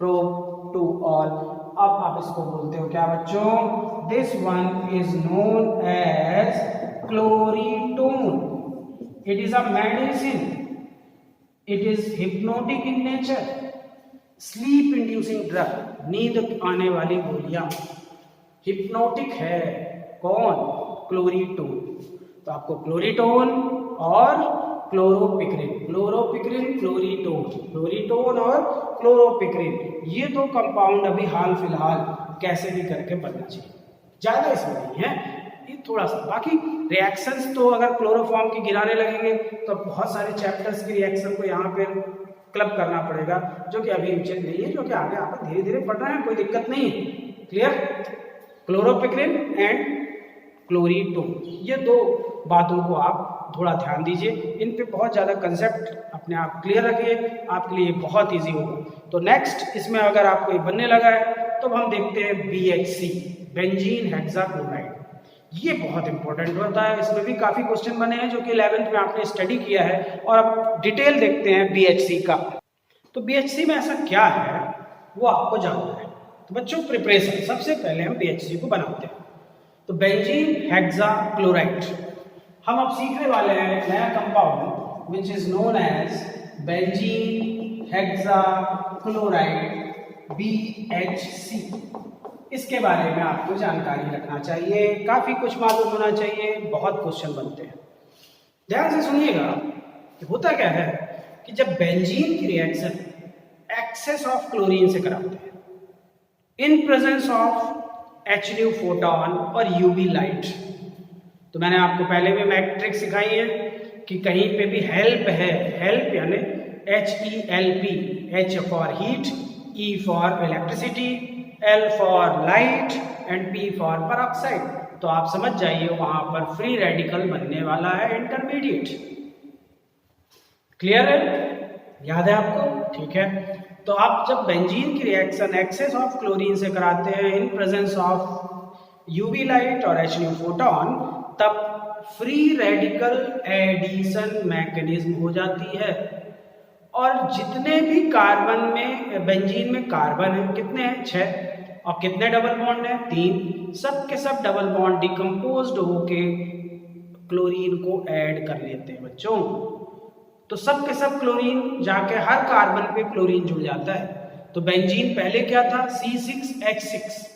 प्रोब टू ऑल। अब आप इसको बोलते हो क्या बच्चों? This one is known as chloretone. It is a medicine, it is hypnotic in nature, sleep inducing drug, नींद आने वाली गोलियां, हिप्नोटिक है। कौन? क्लोरीटोन। तो आपको क्लोरीटोन और क्लोरोपिक्रिन, क्लोरोपिक्रिन क्लोरीटोन, क्लोरीटोन और क्लोरोपिक्रिन, ये दो कंपाउंड अभी हाल फिलहाल कैसे भी करके बनना चाहिए, ज्यादा इसमें नहीं है, ये थोड़ा सा। बाकी रिएक्शंस तो अगर क्लोरोफॉर्म की गिराने लगेंगे तो बहुत सारे चैप्टर्स की रिएक्शन को यहाँ पे क्लब करना पड़ेगा, जो कि अभी उचित नहीं है, जो कि आगे आप धीरे धीरे पढ़ रहे हैं, कोई दिक्कत नहीं है। क्लियर? क्लोरोपिक्रिन एंड क्लोरीटोन, ये दो बातों को आप थोड़ा ध्यान दीजिए, इन पे बहुत ज़्यादा कंसेप्ट अपने आप क्लियर रखिए, आपके लिए बहुत इजी होगा। तो नेक्स्ट इसमें अगर आपको ये बनने लगा है तो हम देखते हैं BHC, बेंजीन हेक्साक्लोराइड। ये बहुत इंपॉर्टेंट होता है, इसमें भी काफ़ी क्वेश्चन बने हैं जो कि 11th में आपने स्टडी किया है, और अब डिटेल देखते हैं BHC का। तो BHC में ऐसा क्या है वो आपको जानना है। तो बच्चों प्रिपरेशन, सबसे पहले हम BHC को बनाते हैं। तो बेंजीन हेक्साक्लोराइड हम अब सीखने वाले हैं नया compound which is known as benzene hexachloride BHC। इसके बारे में आपको जानकारी रखना चाहिए, काफी कुछ मालूम होना चाहिए, बहुत क्वेश्चन बनते हैं। ध्यान से सुनिएगा कि होता क्या है कि जब बेंजीन की रिएक्शन एक्सेस ऑफ क्लोरीन से कराते हैं इन प्रेजेंस ऑफ HNO फोटोन और UV लाइट, तो मैंने आपको पहले भी मैट्रिक्स सिखाई है कि कहीं पे भी हेल्प है, हेल्प यानी HELP, H for heat, E for electricity, L for light and P for peroxide, तो आप समझ जाइए वहां पर फ्री रेडिकल बनने वाला है इंटरमीडिएट। क्लियर है? याद है आपको? ठीक है। तो आप जब बेंजीन की रिएक्शन एक्सेस ऑफ क्लोरीन से कराते हैं इन प्रेजेंस ऑफ UV लाइट और HNO फोटोन, तब फ्री रेडिकल एडिशन मैकेनिज्म हो जाती है, और जितने भी कार्बन में, बेंजीन में कार्बन है कितने हैं? 6, और कितने डबल बॉन्ड हैं? 3, सब के सब डबल बॉन्ड डिकम्पोज्ड होके क्लोरीन को ऐड कर लेते हैं बच्चों। तो सब के सब क्लोरीन जाके हर कार्बन पे क्लोरीन जुड़ जाता है। तो बेंजीन पहले क्या था? C6H6,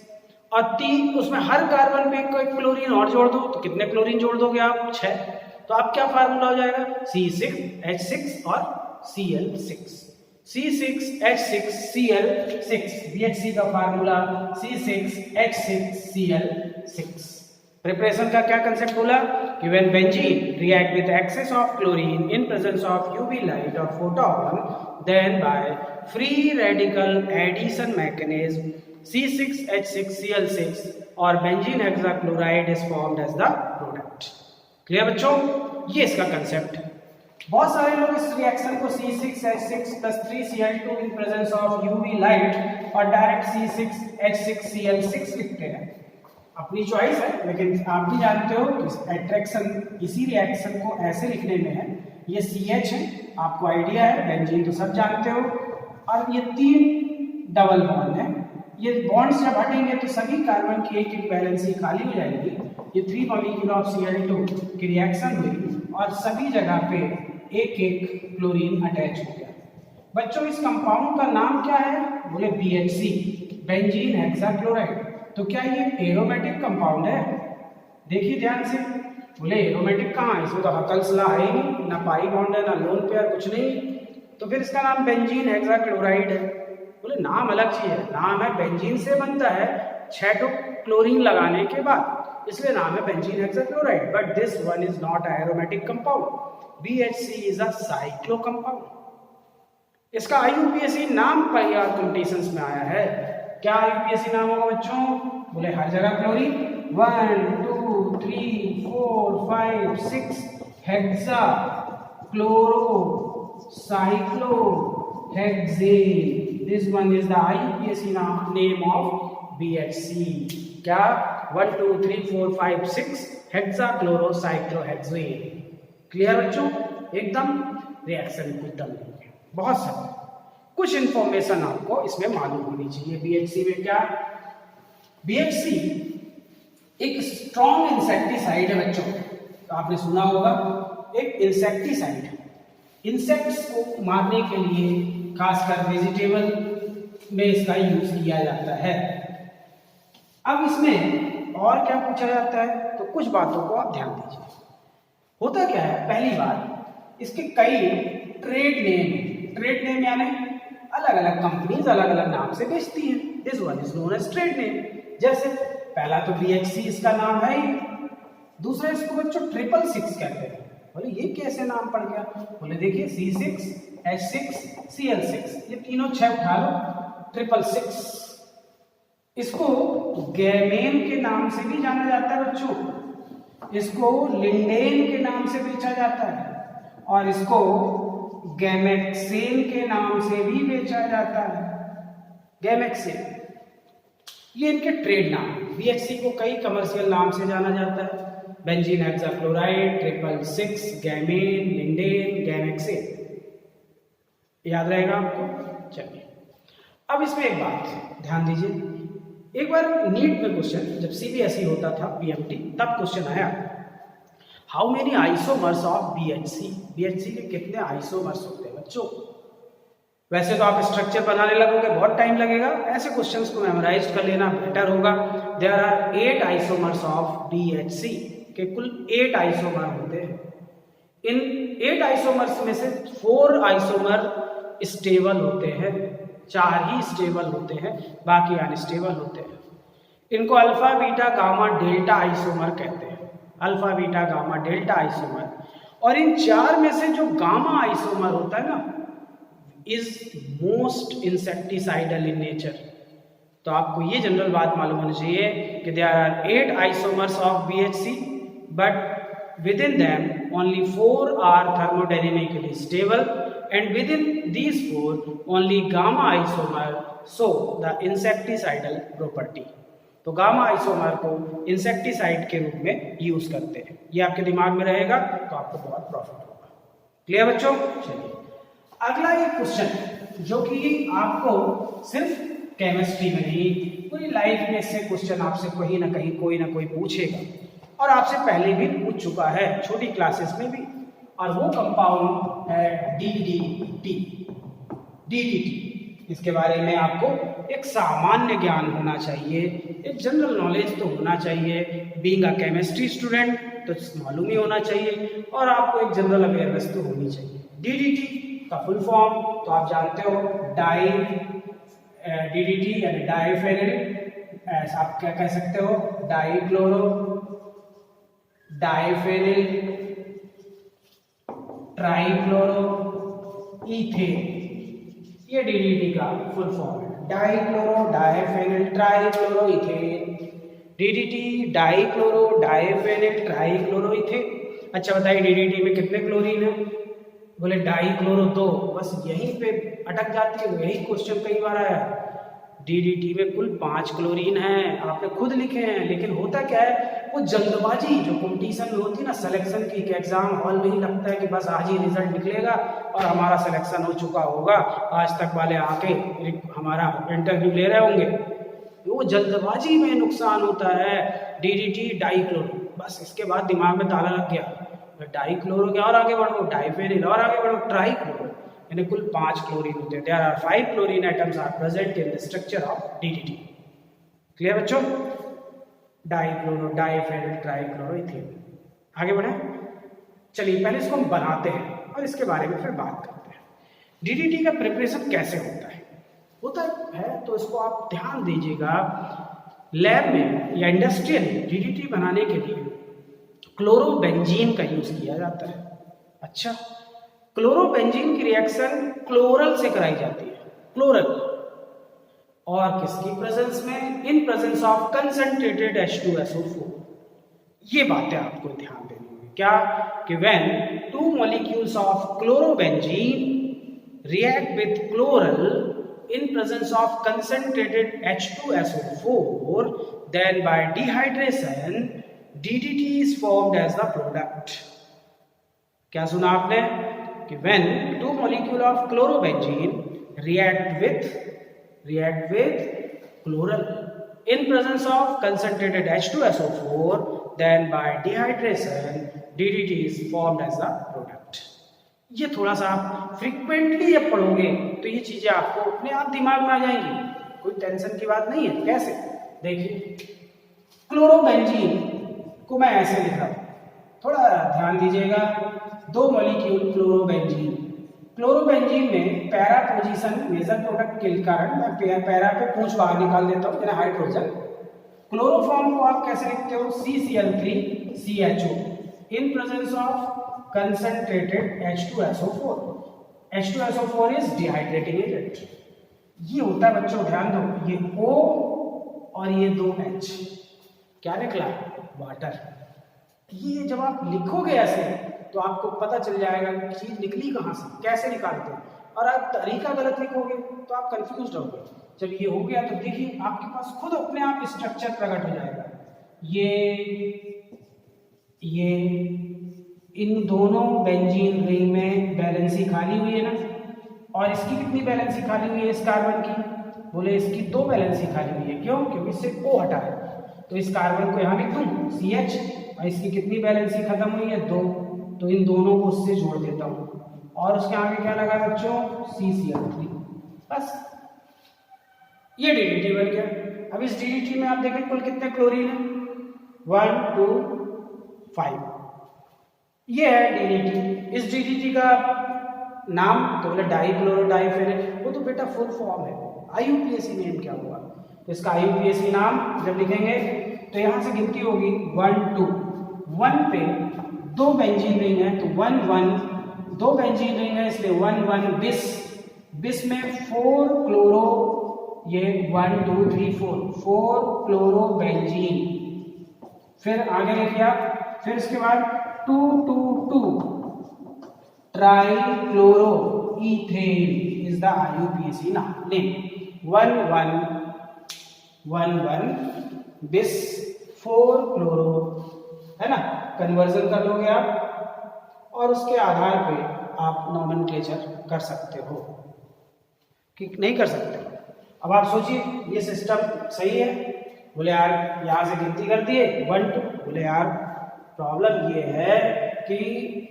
और 3, उसमें हर कार्बन पे कोई क्लोरीन और जोड़ दो, तो कितने क्लोरीन जोड़ दोगे आप? 6। तो आप क्या फार्मूला हो जाएगा? C6H6 और Cl6, C6H6Cl6, BHC का फार्मूला C6H6Cl6। प्रिपरेशन का क्या कंसेप्ट बोला कि when benzene react with excess of chlorine in presence of UV light और photon, then by free radical addition mechanism C6H6Cl6 और benzene hexachloride is formed as the product. Clear बच्चों? ये इसका concept है। बहुत सारे लोग इस रिएक्शन को C6H6 + 3Cl2 in presence of UV light और डायरेक्ट C6H6Cl6 लिखते हैं, अपनी चॉइस है, लेकिन आप भी जानते हो कि एट्रैक्शन इसी रिएक्शन को ऐसे लिखने में है। ये CH है, आपको आइडिया है, बेंजीन तो सब जानते हो, और ये 3 डबल बॉन्ड है। ये बॉन्ड्स जब हटेंगे तो सभी कार्बन की एक वैलेंसी खाली हो जाएगी। ये 3 मॉलिक्यूल ऑफ Cl2 की रिएक्शन हुई और सभी जगह पे एक एक क्लोरीन अटैच हो गया। बच्चों इस कंपाउंड का नाम क्या है? बोले BHC, बेंजीन हेक्साक्लोराइड। तो क्या ये एरोमेटिक कंपाउंड है? देखिए ध्यान से, बोले एरोमेटिक कहाँ? इसमें तो हकल्सला है ही नहीं, ना पाई बॉन्ड है, ना लोन पेयर, कुछ नहीं, तो फिर इसका नाम बेंजीन हेक्साक्लोराइड है। बोले नाम अलग चीज है, नाम है बेंजीन से बनता है 6 क्लोरीन लगाने के बाद, इसलिए नाम है benzene hexachloride. But this one is not a aromatic compound, BHC is a cyclo compound. इसका IUPAC नाम पर यार कंपटीशंस में आया है। क्या IUPAC नाम होगा बच्चों? बोले हर जगह chlorine, 1 2 3 4 5 6 hexa chloro cyclo hexane. This one is the IUPAC name of BHC. क्या? 1 2 3 4 5 6 हेक्साक्लोरोसाइक्लोहेक्सेन। क्लियर बच्चों? एकदम रिएक्शन एकदम बहुत सरल। कुछ इंफॉर्मेशन आपको इसमें मालूम होनी चाहिए। BHC में क्या, BHC एक स्ट्रॉन्ग इंसेक्टिसाइड है बच्चों, तो आपने सुना होगा एक इंसेक्टिसाइड है, इंसेक्ट्स को मारने के लिए खासकर वेजिटेबल में इसका यूज किया जाता है। अब इसमें और क्या पूछा जाता है, तो कुछ बातों को आप ध्यान दीजिए। होता क्या है, पहली बात इसके कई ट्रेड नेम यानी अलग अलग कंपनीज अलग अलग नाम से बेचती हैं। This one is known as trade name. जैसे पहला तो BHC इसका नाम है ही, दूसरा इसको बच्चों 666 कहते हैं। बोले ये कैसे नाम पड़ गया, बोले देखिए C6H6Cl6 ये तीनों 6 उठा लो, 666। इसको गैमेन के नाम से भी जाना जाता है बच्चों, इसको लिंडेन के नाम से बेचा जाता है, और इसको गैमेक्सेन के नाम से भी बेचा जाता है। गैमेक्सेन ये इनके ट्रेड नाम। BHC को कई कमर्शियल नाम से जाना जाता है, बेंजीन हेक्साक्लोराइड, 666, गैमेन, लिंडेन, गैमेक्सेन। याद रहेगा आपको। चलिए अब इसमें एक बात ध्यान दीजिए, एक बार नीट में क्वेश्चन जब CBSE होता था PMT तब क्वेश्चन आया, how many isomers of BHC, BHC के कितने आइसोमर्स होते हैं बच्चों। वैसे तो आप स्ट्रक्चर बनाने लगोगे बहुत टाइम लगेगा, ऐसे क्वेश्चंस को मेमोराइज कर लेना बेटर होगा। There are 8 isomers of BHC के कुल 8 आइसोमर होते हैं। इन 8 आइसोमर्स में से 4 आइसोमर स्टेबल होते हैं, 4 ही स्टेबल होते हैं, बाकी अनस्टेबल होते हैं। इनको alpha beta gamma delta isomer कहते हैं, alpha beta gamma delta isomer. और इन 4 में से जो गामा आइसोमर होता है ना, is most insecticidal in nature. तो आपको ये जनरल बात मालूम होनी चाहिए कि there are 8 isomers of BHC, but within them only 4 are thermodynamically stable, and within these 4 only gamma isomer show the insecticidal property। तो गामा आइसोमर को इंसेक्टिसाइड के रूप में यूज करते हैं। ये आपके दिमाग में रहेगा तो आपको बहुत प्रॉफिट होगा। क्लियर बच्चों। चलिए अगला एक क्वेश्चन जो कि आपको सिर्फ केमिस्ट्री में नहीं, पूरी लाइफ में से क्वेश्चन आपसे कहीं ना कहीं कोई ना कोई पूछेगा, और आपसे पहले भी पूछ चुका है छोटी क्लासेस में भी, और वो कंपाउंड है DDT। इसके बारे में आपको एक सामान्य ज्ञान होना चाहिए, एक जनरल नॉलेज तो होना चाहिए। बीइंग अ केमिस्ट्री स्टूडेंट तो मालूम ही होना चाहिए, और आपको एक जनरल अवेयरनेस तो होनी चाहिए। DDT का फुल फॉर्म तो आप जानते हो, DDT यानी डाइफेनिल, ऐसा आप क्या कह सकते हो, डाइक्लोरो डाइफेनिल ट्राइक्लोरो इथेन, ये DDT का फुल फॉर्म है। Dichloro diphenyl trichloro ethane, DDT dichloro diphenyl trichloro ethane. अच्छा बताइए DDT में कितने क्लोरीन है, बोले डाइक्लोरो 2। बस यहीं पे अटक जाती है, यही क्वेश्चन कई बार आया। DDT में कुल 5 क्लोरीन है, आपने खुद लिखे हैं, लेकिन होता क्या है, वो जल्दबाजी जो कंपटीशन में होती है ना सिलेक्शन की, एग्जाम हॉल में ही लगता है कि बस आज ही रिजल्ट निकलेगा और हमारा सिलेक्शन हो चुका होगा, आज तक वाले आके हमारा इंटरव्यू ले रहे होंगे। वो जल्दबाजी में नुकसान होता है। DDT डाइक्लोरो, बस इसके बाद दिमाग में ताला लग गया, डाइक्लोरो के और आगे बढ़ो, डाइफेनिल और आगे बढ़ो, ट्राइक्लोरो, यानी कुल 5 क्लोरीन होते हैं। There are 5 chlorine atoms are present in the structure of DDT। Clear बच्चों। Dichloro diphenyl trichloro ethane. आगे बढ़े, चलिए पहले इसको हम बनाते हैं और इसके बारे में फिर बात करते हैं। DDT का प्रिपरेशन कैसे होता है तो इसको आप ध्यान दीजिएगा। लैब में या इंडस्ट्रियल DDT बनाने के लिए क्लोरोबेंजीन का यूज किया जाता है। अच्छा, क्लोरोबेंजीन की रिएक्शन क्लोरल से कराई जाती है, क्लोरल, और किसकी प्रेजेंस में, इन प्रेजेंस ऑफ कंसंट्रेटेड H2SO4। ये बातें आपको ध्यान देनी होगी। क्या कि when 2 molecules of chlorobenzene react with chloral in presence of concentrated H2SO4, then by dehydration DDT is formed as the product। क्या सुना आपने कि when 2 molecule of chlorobenzene react with chloral in presence of concentrated H2SO4, then by dehydration DDT is formed as a product. ये थोड़ा सा आप frequently जब पढ़ोगे तो ये चीजें आपको अपने आप दिमाग में आ जाएंगी, कोई टेंशन की बात नहीं है। कैसे, देखिए क्लोरोबेंजीन को मैं ऐसे लिख रहा हूं, थोड़ा ध्यान दीजिएगा। 2 मॉलिक्यूल क्लोरोबेंजीन में पैरा पोजीशन मेजर प्रोडक्ट के कारण मैं पैरा पे पूंछ बाहर निकाल देता हूं, हाइड्रोजन। क्लोरोफॉर्म को आप कैसे लिखते हो, CCl3CHO in presence of concentrated H2SO4। H2SO4 is dehydrating agent. ये होता है बच्चों, ध्यान दो, ये O और ये 2 H क्या निकला, वाटर। ये जब आप लिखोगे ऐसे तो आपको पता चल जाएगा कि चीज निकली कहां से, कैसे निकालते हैं। और आप तरीका गलत लिखोगे तो आप कंफ्यूज रहोगे। जब ये हो गया तो देखिए आपके पास खुद अपने आप स्ट्रक्चर प्रकट हो जाएगा। ये इन दोनों बेंजीन रिंग में बैलेंसी खाली हुई है ना, और इसकी कितनी बैलेंसी खाली हुई है इस कार्बन की, बोले इसकी 2 बैलेंसी खाली हुई है। क्यों, क्योंकि इससे O हटा है, तो इस कार्बन को यहाँ लिख दूं CH, और इसकी कितनी बैलेंसी खत्म हुई है, 2, तो इन दोनों को उससे जोड़ देता हूं, और उसके आगे क्या लगा बच्चों, CCl3, बस ये DDT बन गया। अब इस DDT में आप देखें कुल कितने क्लोरीन है, 1 2 5, ये है DDT। इस DDT का नाम तो बोले डाइक्लोरोडाइफेनेल, वो तो बेटा फुल फॉर्म है। IUPAC नेम क्या हुआ, तो इसका IUPAC नाम जब लिखेंगे तो यहां से गिनती होगी 1 2, 1 पे 2 बेंजीन रिंग है तो 1 1, 2 बेंजीन रिंग है इसलिए 1 1 बिस में 4 क्लोरो, ये 1 2 3 4 क्लोरो बेंजीन। फिर आगे लिखिए आप, फिर इसके बाद 2 2 2 try chloro ethane is the IUPAC name. 1 1 1 1 बिस 4 क्लोरो, है ना, कन्वर्जन कर लोगे आप और उसके आधार पे आप नॉमेनक्लेचर कर सकते हो कि नहीं कर सकते। अब आप सोचिए ये सिस्टम सही है, बोले यार यहाँ से गिनती कर दिए 1 2, बोले यार प्रॉब्लम ये है कि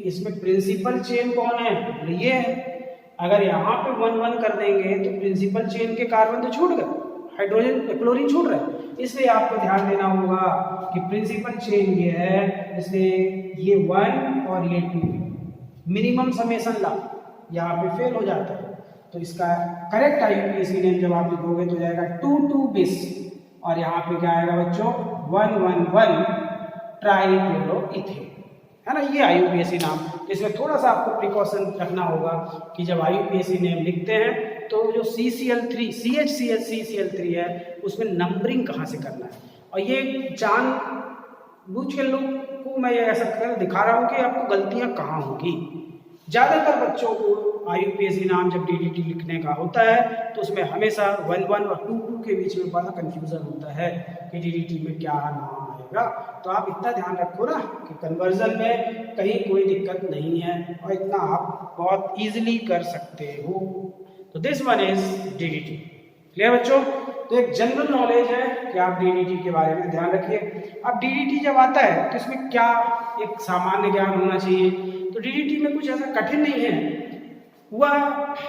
इसमें प्रिंसिपल चेन कौन है, बोले ये है। अगर यहाँ पे 1 1 कर देंगे तो प्रिंसिपल चेन के कार्बन तो छूट गए, हाइड्रोजन क्लोरीन छूट रहे, इसलिए आपको ध्यान देना होगा कि प्रिंसिपल चेन ये है, इसलिए ये 1 और ये 2 मिनिमम समेशन ला यहाँ पे फेल हो जाता है। तो इसका करेक्ट IUPAC नेम जब आप लिखोगे तो जाएगा 2 2 बिस, और यहाँ पे क्या आएगा बच्चों 1 1 1 ट्राइक्लोरोइथेन, है ना, ये IUPAC नाम। इसमें थोड़ा सा आपको प्रिकॉशन रखना होगा कि जब IUPAC नेम लिखते हैं तो जो CCl3 CHCl3 है उसमें नंबरिंग कहाँ से करना है, और ये जान बूझ के लोग को मैं ऐसा कर दिखा रहा हूँ कि आपको गलतियाँ कहाँ होगी। ज़्यादातर बच्चों को IUPAC नाम जब DDT लिखने का होता है तो उसमें हमेशा 1 1 और 2 2 के बीच में बड़ा कंफ्यूजन होता है कि DDT में क्या नाम आएगा। तो आप इतना ध्यान रखो ना कि कन्वर्जन में कहीं कोई दिक्कत नहीं है और इतना आप बहुत ईजिली कर सकते हो। तो this one is DDT। Clear बच्चों, तो एक जनरल नॉलेज है कि आप DDT के बारे में ध्यान रखिए। अब DDT जब आता है तो इसमें क्या एक सामान्य ज्ञान होना चाहिए, तो DDT में कुछ ऐसा कठिन नहीं है। हुआ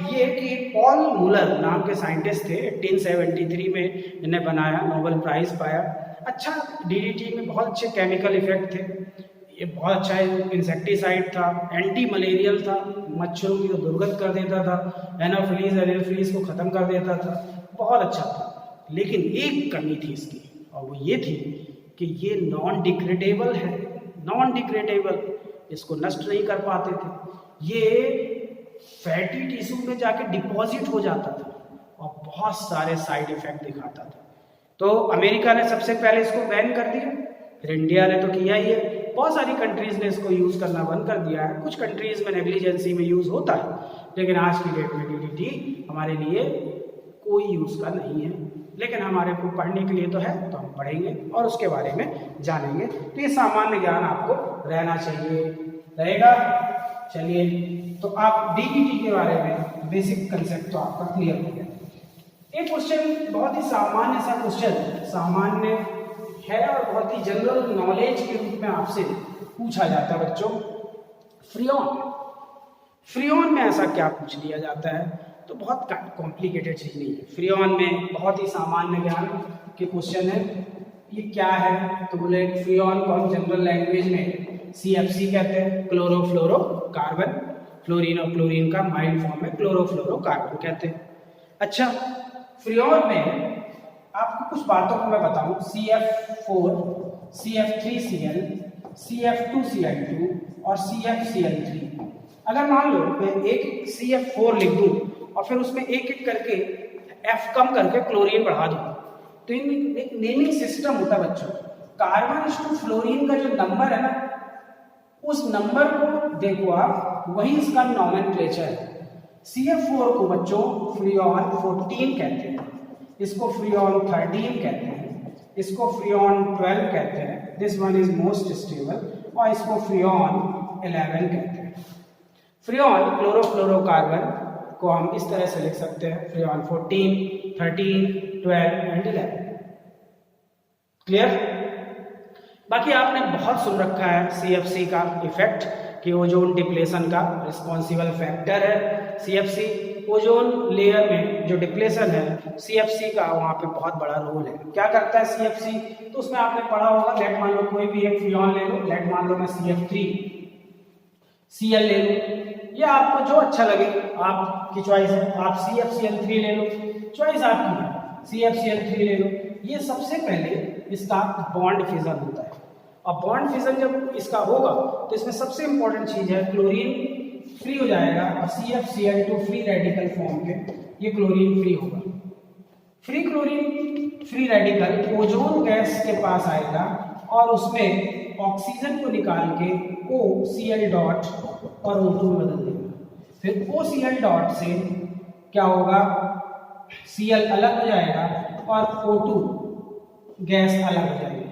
ये कि पॉल मुलर नाम के साइंटिस्ट थे, 1873 में इन्हें बनाया, नोबेल प्राइज पाया। अच्छा, DDT में बहुत अच्छे केमिकल इफेक्ट थे, ये बहुत अच्छा इंसेक्टिसाइड था, एंटी मलेरियल था, मच्छरों की तो दुर्गंध कर देता था, एनाफिलीज को खत्म कर देता था, बहुत अच्छा था। लेकिन एक कमी थी इसकी, और वो ये थी कि ये नॉन डिग्रेडेबल है, नॉन डिग्रेडेबल, इसको नष्ट नहीं कर पाते थे। ये फैटी टिश्यू में जाके डिपॉजिट हो जाता था और बहुत सारे साइड इफेक्ट दिखाता था। तो अमेरिका ने सबसे पहले इसको बैन कर दिया, फिर इंडिया ने तो किया ही है, बहुत सारी कंट्रीज ने इसको यूज करना बंद कर दिया है। कुछ कंट्रीज में नेग्लिजेंसी में यूज होता है, लेकिन आज की डेट में DDT हमारे लिए कोई यूज का नहीं है। लेकिन हमारे को पढ़ने के लिए तो है, तो हम पढ़ेंगे और उसके बारे में जानेंगे। तो ये सामान्य ज्ञान आपको रहना चाहिए, रहेगा। चलिए, तो आप DDT के बारे में बेसिक कंसेप्ट तो आपका क्लियर हो गया। एक क्वेश्चन बहुत ही सामान्य सा क्वेश्चन, सामान्य है और बहुत ही जनरल नॉलेज के रूप में आपसे पूछा जाता है बच्चों। फ्रियोन में ऐसा क्या पूछ लिया जाता है? तो बहुत कॉम्प्लिकेटेड चीज नहीं है। फ्रियोन में बहुत ही सामान्य ज्ञान के क्वेश्चन है। ये क्या है? तो बोले फ्रियोन को हम जनरल लैंग्वेज में CFC कहते हैं, क्लोरोफ्लोरोकार्बन। फ्लोरीन और क्लोरीन का माइल्ड फॉर्म है क्लोरोफ्लोरोकार्बन कहते हैं। अच्छा, फ्रियोन में आपको कुछ बातों को मैं बताऊं। CF4, CF3Cl, CF2Cl2 और CFCl3। अगर मान लो मैं एक CF4 लिख दूं और फिर उसमें एक एक करके F कम करके क्लोरीन बढ़ा दूं, तो इन एक नेमिंग सिस्टम होता है बच्चों। कार्बन फ्लोरीन का जो नंबर है ना, उस नंबर को देखो आप, वही इसका नॉमेनक्लेचर है। CF4 को बच्चों फ्रियोन 14 कहते हैं, इसको फ्रियोन 13 कहते हैं, इसको फ्रियोन 12 कहते हैं, this one is most stable, और इसको फ्रियोन 11 कहते हैं। फ्रियोन क्लोरोफ्लोरोकार्बन को हम इस तरह से लिख सकते हैं, फ्रियोन 14, 13, 12 एंड 11। क्लियर? बाकी आपने बहुत सुन रखा है CFC का इफेक्ट कि ओजोन डिप्लेशन का रिस्पॉन्सिबल फैक्टर है CFC। ओजोन लेयर में जो डिप्लेशन है CFC का वहाँ पे बहुत बड़ा रोल है। क्या करता है CFC? तो उसमें आपने पढ़ा होगा, लेट मान लो कोई भी एक फ्रियोन ले लो, लेट मान लो मैं CF3Cl ले लूँ, या आपको जो अच्छा लगे आपकी चॉइस है, आप CFCl3 ले लो, चॉइस आपकी है, CFCl3 ले लो। ये सबसे पहले इसका बॉन्ड फिजन होता है, और बॉन्ड फिजन जब इसका होगा तो इसमें सबसे इंपॉर्टेंट चीज है क्लोरीन फ्री हो जाएगा, और CFCl2 फ्री रेडिकल फॉर्म पे ये क्लोरीन फ्री होगा। Free chlorine free radical ozone gas के पास आएगा और उसमें ऑक्सीजन को निकाल के OCl डॉट और O2 में बदल देगा। फिर OCl डॉट से क्या होगा, Cl अलग हो जाएगा और O2 गैस अलग हो जाएगी।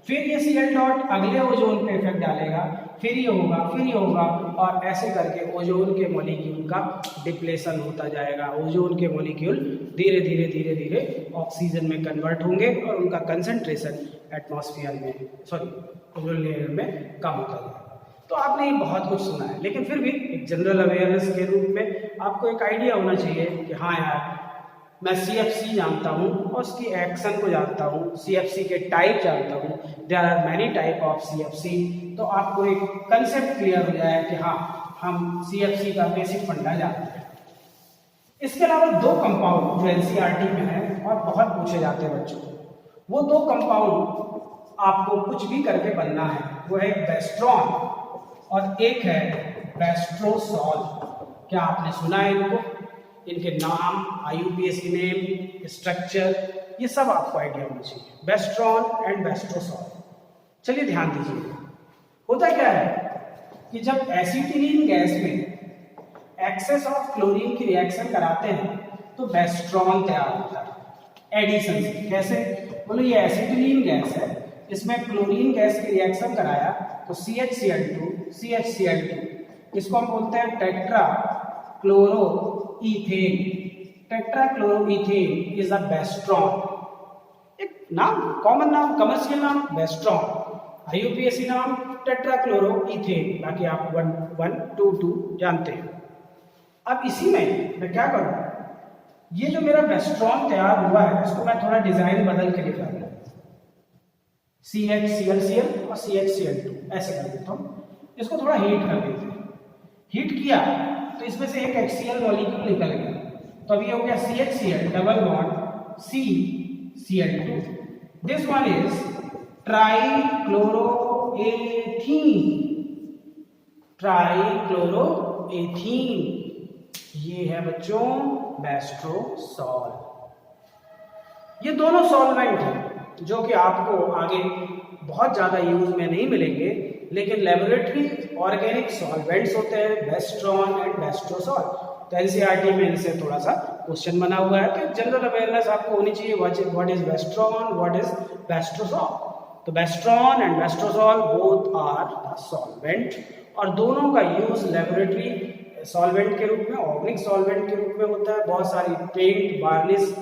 फिर ये Cl डॉट अगले ओजोन पे इफेक्ट डालेगा, फिर ये होगा, फिर ये होगा, और ऐसे करके ओजोन के मॉलिक्यूल का डिप्लेशन होता जाएगा। ओजोन के मॉलिक्यूल धीरे धीरे धीरे धीरे ऑक्सीजन में कन्वर्ट होंगे और उनका कंसंट्रेशन एटमॉस्फेयर में, सॉरी ओजोन लेयर में कम होता जाएगा। तो आपने ये बहुत कुछ सुना है, लेकिन फिर भी एक जनरल अवेयरनेस के रूप में आपको एक आइडिया होना चाहिए कि हाँ यार, मैं CFC जानता हूँ और उसकी एक्शन को जानता हूँ, CFC के टाइप जानता हूँ, there are many type of CFC। तो आपको एक कंसेप्ट क्लियर हो जाए कि हाँ, हम CFC का बेसिक फंडा जानते हैं। इसके अलावा दो कंपाउंड जो NCERT में है और बहुत पूछे जाते हैं बच्चों, वो दो कंपाउंड आपको कुछ भी करके बनना है, वो है बेस्ट्रॉन और एक है बेस्ट्रोसॉल। क्या आपने सुना है इनको? इनके नाम, IUPAC नेम, स्ट्रक्चर, ये सब आपको आइडिया होना चाहिए। Westron and westrosol. चलिए ध्यान दीजिए, होता क्या है कि जब एसिटिलीन गैस में एक्सेस ऑफ क्लोरीन की रिएक्शन कराते हैं तो बेस्ट्रॉन तैयार होता है एडिशन से। कैसे? बोलो ये एसिटिलीन गैस है, इसमें क्लोरीन गैस की रिएक्शन कराया तो CHCl2 CHCl2, इसको हम बोलते हैं tetra क्लोरोईथेन। Tetra क्लोरोईथेन is a Westron. एक नाम, कॉमन नाम, कमर्शियल नाम बेस्ट्रॉन, IUPAC नाम टेट्रा क्लोरोईथेन। बाकी आप 1, 1, 2, 2 जानते हैं। अब इसी में मैं क्या करूं, ये जो मेरा बेस्ट्रॉन तैयार हुआ है इसको मैं थोड़ा डिजाइन बदल के लिख रहा हूं, CHClCl और CHCl2 ऐसे कर देता हूं। इसको थोड़ा हीट कर देते हैं। हीट किया तो इसमें से एक HCl मॉलिक्यूल निकल गया, तो अभी हो गया CHCl double bond CCl2। This one is trichloroethene. Trichloroethene ये है बच्चों बेस्ट्रोसॉल। ये दोनों सॉल्वेंट हैं जो कि आपको आगे बहुत ज्यादा यूज में नहीं मिलेंगे, लेकिन लेबोरेटरी ऑर्गेनिक सॉल्वेंट्स होते हैं बेस्ट्रॉन एंड बेस्ट्रोसॉल। तो NCERT में इनसे थोड़ा सा क्वेश्चन बना हुआ है, तो जनरल अवेयरनेस आपको होनी चाहिए what is westron, what is westrosol. तो westron and westrosol both are the solvent, और दोनों का यूज लेबोरेटरी सॉल्वेंट के रूप में, ऑर्गेनिक सॉल्वेंट के रूप में होता है। बहुत सारी पेंट, वार्निश,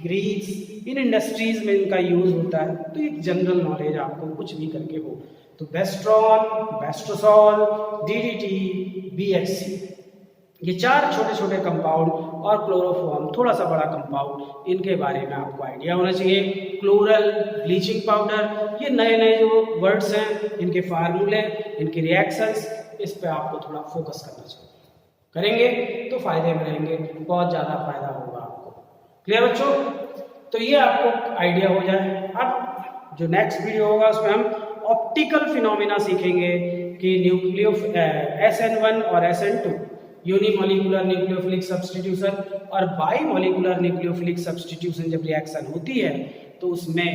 ग्रीस, इन इंडस्ट्रीज में इनका यूज होता है। तो एक जनरल नॉलेज आपको कुछ भी करके हो। तो बेस्ट्रॉन, बेस्टोसॉल, डीडीटी, बीएचसी, ये 4 छोटे छोटे कंपाउंड और क्लोरोफॉर्म थोड़ा सा बड़ा कंपाउंड, इनके बारे में आपको आइडिया होना चाहिए। क्लोरल, ब्लीचिंग पाउडर, ये नए नए जो वर्ड्स हैं, इनके फार्मूले, इनके रिएक्शंस, इस पे आपको थोड़ा फोकस करना चाहिए। करेंगे तो फायदे में रहेंगे, बहुत ज़्यादा फायदा होगा आपको। क्लियर बच्चों? तो ये आपको आइडिया हो जाए। अब जो नेक्स्ट वीडियो होगा उसमें हम ऑप्टिकल फिनोमिना सीखेंगे कि न्यूक्लियो SN1 और SN2 यूनिमोलिकुलर न्यूक्लियोफिलिक सब्स्टिट्यूशन और बाईमोलिकुलर न्यूक्लियोफिलिक सब्स्टिट्यूशन जब रिएक्शन होती है तो उसमें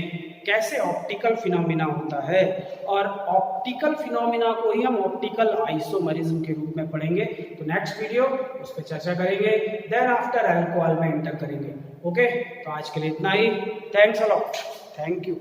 कैसे ऑप्टिकल फिनोमिना होता है, और ऑप्टिकल फिनोमिना को ही हम ऑप्टिकल आइसोमरिज्म के रूप में पढ़ेंगे। तो नेक्स्ट वीडियो उस पर चर्चा करेंगे, देन आफ्टर अल्कोहल में एंटर करेंगे। ओके, तो आज के लिए इतना ही। Thanks a lot, thank you.